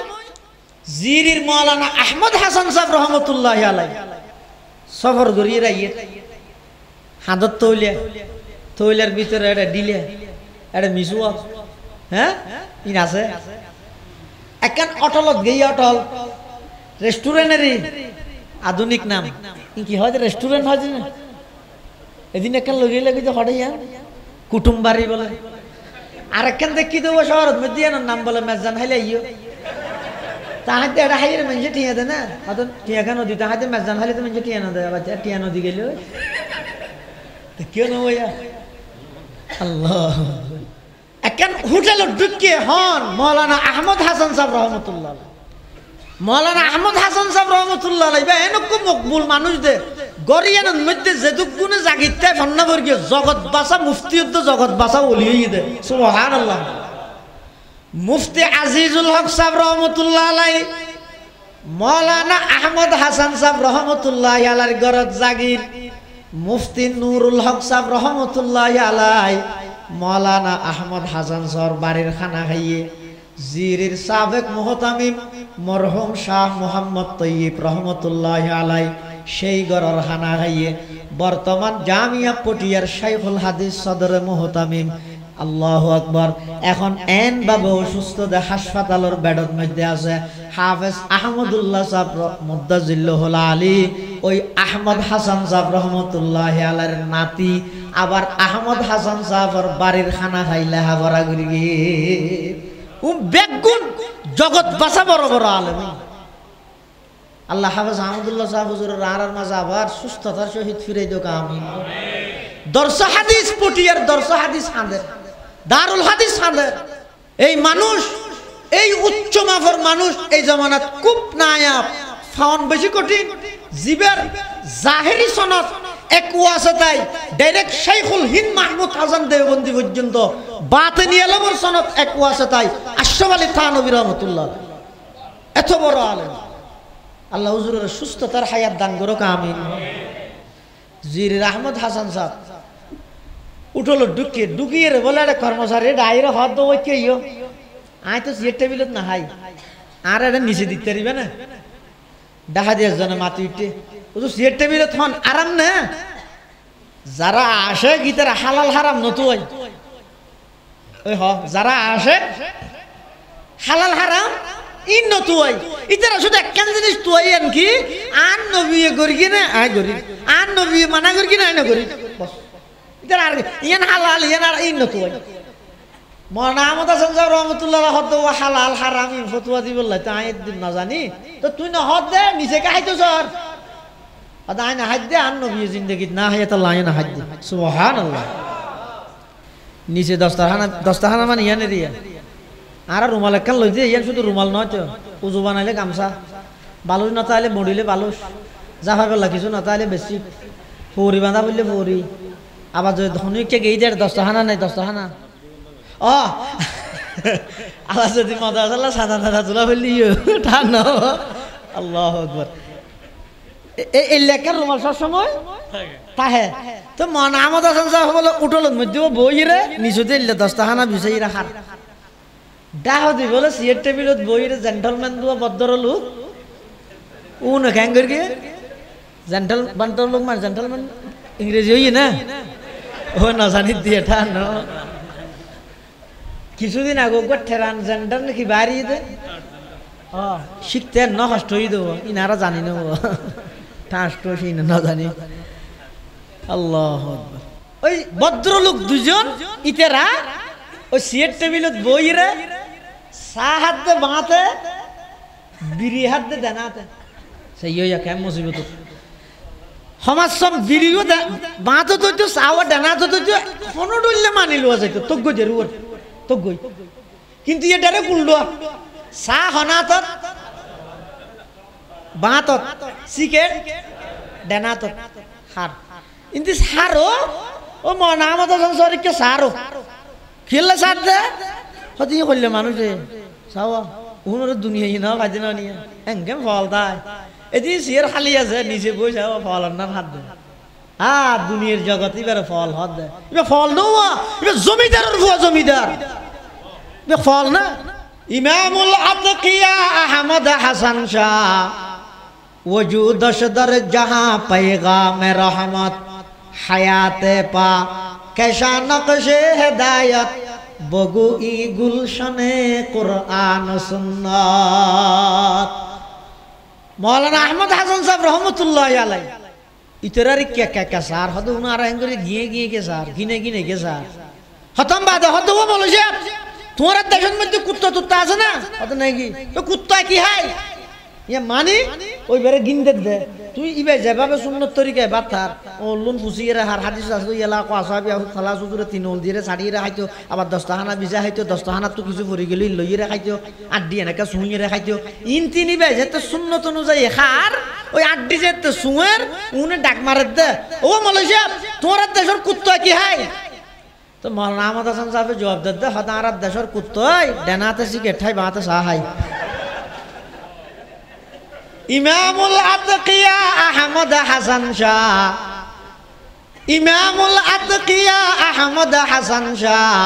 A: জিরির মাওলানা আহমদ হাসান সাহেব রহমতুল্লাহি আলাইহি সফর করিয়ে রাইয়ে হাদত তৈলার ভিতরে এটা দিলে এটা মিসুয়া হ্যাঁ ইন আছে একখান অটলত গিয়ে অটল রেস্টুরেন্টেরই আধুনিক নাম কি হয় রেস্টুরেন্ট হয় না এদিন একখান লগে লাগে যে হঠাৎ কুটুম্বারি বলে আর একখান দেখি দেবো শহরের মধ্যে নাম বলে মেজান হাইলে ইয়ে তাহাতে এটা হাইয়ের মানুষে টিয়া দেয় না হয়তো টিয়াখা নদী তাহাতে মেজান হাইলে তো মানুষে টিয়া না দেয় বাচ্চা টিয়া নদী গেলে কেউ নেবো আল্লাহ একখান হোটেল ঢুকে হন মৌলানা আহমদ হাসান সাহেব রহমতুল্লাহ মৌলানা আহমদ হাসান সাহেব রহমতুল্লাহ এনকম মকবুল মানুষ দে গরিয়ানের মধ্যে যেদুক গুণে জাগিতে ফন্নাবর্গীয় জগৎ বাসা মুফতিউদ্দ জগৎ বাসা ওলিয়ে দে সুবহানাল্লাহ মুফতি আজিজুল হক সাহেব রহমতুল্লাহ আলাই মৌলানা আহমদ হাসান সাহেব রহমতুল্লাহ আলাইহির গরত জাগির মুফতি নুরুল হক সাহেব রহমতুল্লাহ আলাই মৌলানা আহমদ হাসান সাহেব বাড়ির খানা খাইয়ে জিরির সাবেক মুহতামিম মরহুম শাহ মোহাম্মদ তৈয়ব রহমতুল্লাহ আলাই সেই গরর খানা খাইয়ে বর্তমান জামিয়া পটিয়ার শাইখুল হাদিস সদরে মুহতামিম আল্লাহু আকবার এখন এন ভাবে অসুস্থ দে হাসপাতালের বেডের মধ্যে আছে হাফেজ আহমদুল্লাহ সাহেব মুদ্দাজিল্লাহুল আলী ওই আহমদ হাসান সাহেব রহমতুল্লাহ আলাইহির নাতি আবার আহমদ হাসান সাহেবের বাড়ির খানা খাইলে হাবরা গরি ও বেগুন জগৎ বাসা বড় বড় আলেম। আল্লাহ হাফেজ আহমদুল্লাহ সাহেব হুজুরের আর মাঝে আবার সুস্থতার সহিত ফিরে দিও আমিন। দর্শ হাদিস পটিয়ার দর্শ হাদিস হাঁদের, দারুল হাদিস হাঁদের। এই মানুষ, এই উচ্চ মাফর মানুষ এই জামানাত খুব নায়াব, ফাউন বেশি কঠিন। জিবের জাহেরি সনদ এক ওয়াসে তাই ডাইরেক্ট শাইখুল হিন্দ মাহমুদ হাসান দেওবন্দি পর্যন্ত, বাতেনি আলমের সনদ এক ওয়াসে তাই আশরাফ আলী থানভী রহমাতুল্লাহ। এত বড় আলেম। আল্লাহ হুজুরের সুস্থতার হায়াত দান করুক আমিন। জির আহমদ হাসান সাহেব উঠলো ঢুকিয়ে রে বলে আরে কর্মচারী ডাইরে হদ দো কে ইয়ো আয় তো চেয়ার টেবিলত না হাই আর এটা নিচে দিতে পারিবে না, দেখা দিয়ে জনে মাতি উঠে ও তো চেয়ার টেবিলত হন আরাম না। যারা আসে গীতার হালাল হারাম নতুন ওই হ, যারা আসে হালাল হারাম ইন নতুই ইতারা শুধু একখান জিনিস তুই আন কি আন নবী করি কিনা আয় করি, আন নবী মানা করি কিনা আয় না করি, বস ইতারা আর ইয়ান হালাল ইয়ান আর ইন নতুই। মৌলানা আহমদ হাসান সাহেব রহমতুল্লাহ হদ হালাল হারাম ফতুয়া দিব তো আয় না জানি তো তুই না হদ দে নিচে কে হাইতো সর আয় না হাত দে আন নবী জিন্দগি না হাই তো লাই না হাত দে সুবহানাল্লাহ। নিচে দস্তাখানা মানে ইয়ানে দিয়া আর রুমাল একখান লই দিয়ে ইয়ান শুধু রুমাল নয় তো উজু বানাইলে গামছা, বালুস না তাইলে মরিলে বালুস, জাফা পেলা কিছু না তাইলে বেশি, ফৌরি বাঁধা বললে ফৌরি। আবার যদি ধনীকে গেই দেয় দস্তাখানা নাই দস্তাখানা ও আবার যদি মদাসাল্লাহ সাদা সাদা তোলা ফেললি ঠান আল্লাহ আকবার। এই লেখার রুমাল সবসময় তাহে তো মন আহমদ হাসান সাহেব বলে উঠল মধ্যে বই রে নিচুতে দস্তাখানা বিছাই রাখার ডাহ দি বলে সিয়ের টেবিলত বই রে জেন্টলম্যান দুয়া বদ্দর লোক ও না খ্যাং করি গিয়ে জেন্টল বান্টর লোক মানে জেন্টলম্যান ইংরেজি হই না ও না জানি দিয়ে ঠান কিছুদিন আগে একবার ঠেরান জেন্টার নাকি বাড়ি দে শিখতে ন কষ্ট হয়ে দেবো ইনারা জানি না ঠাঁসটো না জানি। আল্লাহ ওই ভদ্রলোক দুজন ইতেরা ওই সিয়ের টেবিলত বই রে চা হাত দে বাঁতে বিড়ি হাত দে দেনাতে সেই হইয়া কেম মুসিবত সমাজ সব বিড়িও বাঁতো তো চাওয়া দেনাতো তো ফোনো ডুললে মানি লোয়া যাইতো তজ্ঞ যে রুয়ার তজ্ঞই কিন্তু এটারে কুলডোয়া চা হনাতত বাঁতত চিকেন দেনাতত হার কিন্তু সারো ও মনা মতো সরিকে সারো খেললে সার দে হতে করলে মানুষে চাওয়া উনোর দুনিয়া না কাজে না নিয়ে এঙ্গে ফল দেয় এদিন সিয়ের খালি আছে নিচে বই যাও ফল না হাত দে দুনিয়ার জগৎ এবার ফল হাত দেয় এবার ফল নৌয়া এবার জমিদারের ভুয়া জমিদার এবার ফল না। ইমামুল আতকিয়া আহমদ হাসান শাহ वजूद दर जहां पैगाम रहमत हयाते पा कैसा नक्शे हिदायत बगुई गुलशने कुरान सुन्नत। मौलाना अहमद हसन साहब रहमतुल्लाह अलैह इतरारी क्या क्या क्या सार हद उनारा हेंगरे गिए के सार गिने के सार खत्म बात है हद वो बोलो जी तुम्हारा देशन में जो कुत्ता तुत्ता আছে না হদ नहीं की तो कुत्ता की है ये मानी ওই বেরে গিনতে দে তুই ইবে যেভাবে সুন্নত তরিকায় বাতার ও লুন ফুসিয়ে হার হাদিস আছে ইয়ালা কোয়াসাবি আহু খালা সুজুরে তিনল দিয়ে সাড়িয়ে রাখাইতো আবার দস্তাহানা বিজা খাইতো দস্তাহানা তো কিছু পড়ে গেলি লইয়ে রাখাইতো আড্ডি এনেকা সুইয়ে রাখাইতো ইনতি নিবে যেতে সুন্নত অনুযায়ী খার ওই আড্ডি যেতে সুয়ের উনি ডাক মারে দে ও মালয়েশিয়া তোমার দেশের কুত্তা কি হয় তো মৌলানা আহমদ হাসান সাহেব জবাব দে হদার দেশের কুত্তাই ডেনাতে শিখে ঠাই বাতে সাহাই। ইমামুল আতকিয়া আহমদ হাসান শাহ ইমামুল আতকিয়া আহমদ হাসান শাহ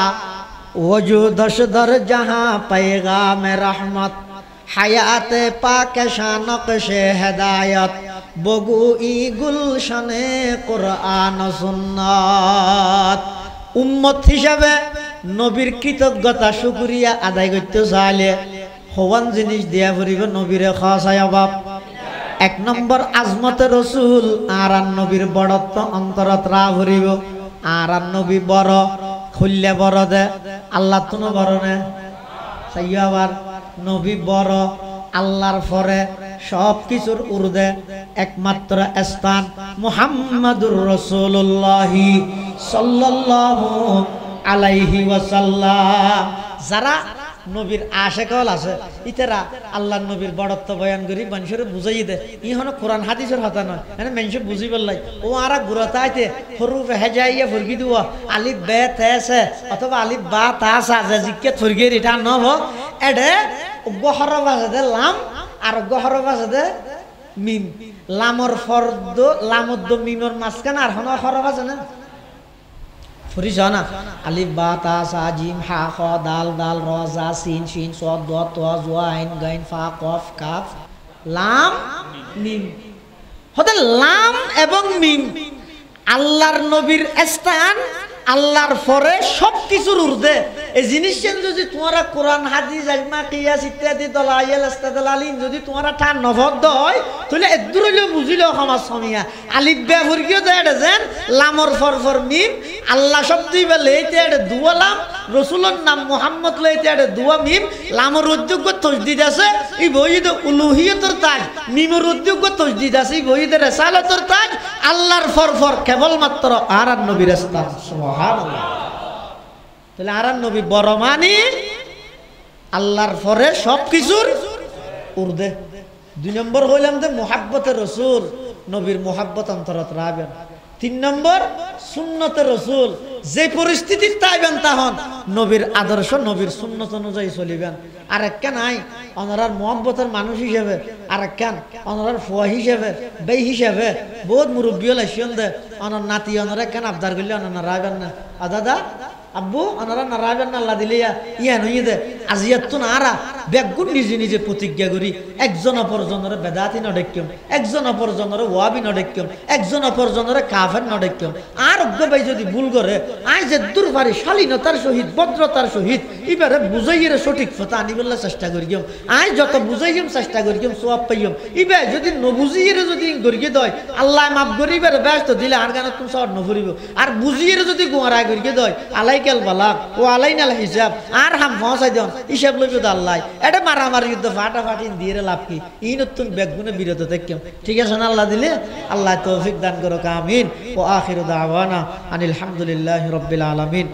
A: वजूद दर जहां पैगाम रहमत हयाते पाक शानक़शे हिदायत बगुई गुलशने कुरान सुन्नत। उम्मत हिसाবে নবীর কৃতজ্ঞতা শুকরিয়া আদায় করতে চাইলে হওয়ান জিনিস দিয়া পড়িব নবীরে খাসায় অভাব। এক নম্বর আজমতে রসুল আর নবীর বড়ত্ব অন্তরত রা ভরিব আর নবী বড় খুললে বড় দে আল্লাহ তুনো বড় নে সাইয়া আবার নবী বড়, আল্লাহর পরে সব কিছুর ঊর্ধ্বে একমাত্র স্থান মুহাম্মাদুর রাসূলুল্লাহ সাল্লাল্লাহু আলাইহি ওয়াসাল্লাম। যারা নবীর আশেক আছে ইতারা আল্লাহর নবীর বড়ত্ব বয়ান করি মানুষের বুঝাই দে ই হন কোরআন হাদিসের কথা নয়, মানে মানুষ বুঝি বললাই ও আর গুরতাইতে হরুফ হেজাইয়া ফুরগি দিব আলিফ বে তেছে অথবা আলিফ বা তাসা যে জিক্কে ফুরগি রিটা নব এডে গহর ভাষাতে লাম আর গহর ভাষাতে মিম, লামর ফর্দ লামদ্দ মিমর মাঝখানে আর হন হরফ আছে না ফুরিস না আলিফ বা তা সা জিম হা খ দাল দাল র জা সিন শিন সদ দ ত জ আইন গাইন ফা কফ কাফ লাম মিম। হতে লাম এবং মিম আল্লাহর নবীর স্থান, আল্লাহর পরে সব কিছুর ঊর্ধ্বে। এই জিনিসটা যদি তোমরা কোরআন হাদিস আজমা কিয়াস ইত্যাদি দলাইল ইস্তাদলালিন যদি তোমরা ঠান নভদ্দ হয় তাহলে এদুর হইলেও বুঝিলেও সমাজ সমিয়া আলিফ বে ফুরগিও দেয় যেন লামর ফর মিম আল্লাহ শব্দই বলে এইতে এটা দুয়া লাম, রসুলের নাম মুহাম্মদ লইতে এটা দুয়া মিম, লামর উদ্যোগ তসদিদ আছে এই বইতে উলুহিয়তর তাজ, মিমর উদ্যোগ তসদিদ আছে এই বইতে রিসালাতর তাজ, আল্লাহর ফর কেবলমাত্র আর নবীর স্থান। সুবহানাল্লাহ। তাহলে আর নবী বড় মানি আল্লাহর পরে সব কিছুর ঊর্ধ্বে। 2 নম্বর হইলাম যে মুহাব্বতে রসুল, নবীর মুহাব্বত অন্তরত রাখবেন। 3 নম্বর সুন্নতে রসুল, যে পরিস্থিতির তাইবেন তখন নবীর আদর্শ নবীর সুন্নত অনুযায়ী চলিবেন। আর একটা নাই অনারার মুহাব্বতের মানুষ হিসেবে, আর একটা অনারার ফুয়া হিসেবে বেই হিসেবে বহুত মুরব্বীও লাইছিলেন দে অনার নাতি অনারা কেন আবদার করলে অনার রাখবেন না দাদা আব্বু অনারা না রাখবেন না আল্লাহ দিলে ইয়া নই দে আজিয়াত তো না বেগুন নিজে নিজে প্রতিজ্ঞা করি একজন অপর জনের বেদাতি নডেক্যম, একজন অপর জনের ওয়াবি নডেক্যম, একজন অপর জনের কাফের নডেক্যম। আর অজ্ঞ ভাই যদি ভুল করে আই যে দূর পারি শালীনতার সহিত ভদ্রতার সহিত এবারে বুঝাইয়ের সঠিক ফতা আনিবলে চেষ্টা করিম। আই যত বুঝাইম চেষ্টা করিম সোয়াব পাইম। এবার যদি নবুঝিয়ে যদি গড়িয়ে দেয় আল্লাহ মাফ করিবার ব্যস্ত দিলে আর গানত তুমি সব নভরিব, আর বুঝিয়ে যদি গোয়ারা গড়িয়ে দেয় আলাই কেল বালাক ও আলাইনাল হিসাব আর হাম পৌঁছাই দেন হিসাব লইব আল্লাহ। এটা মারামারি যুদ্ধ ফাটাফাটি দিয়ে লাভ কি ই নতুন বেগুনে বিরত থাকতাম। ঠিক আছে না আল্লাহ দিলে আল্লাহ তৌফিক দান করো আমিন। ও আখিরু দাওয়ানা আনিল হামদুলিল্লাহি রাব্বিল আলামিন।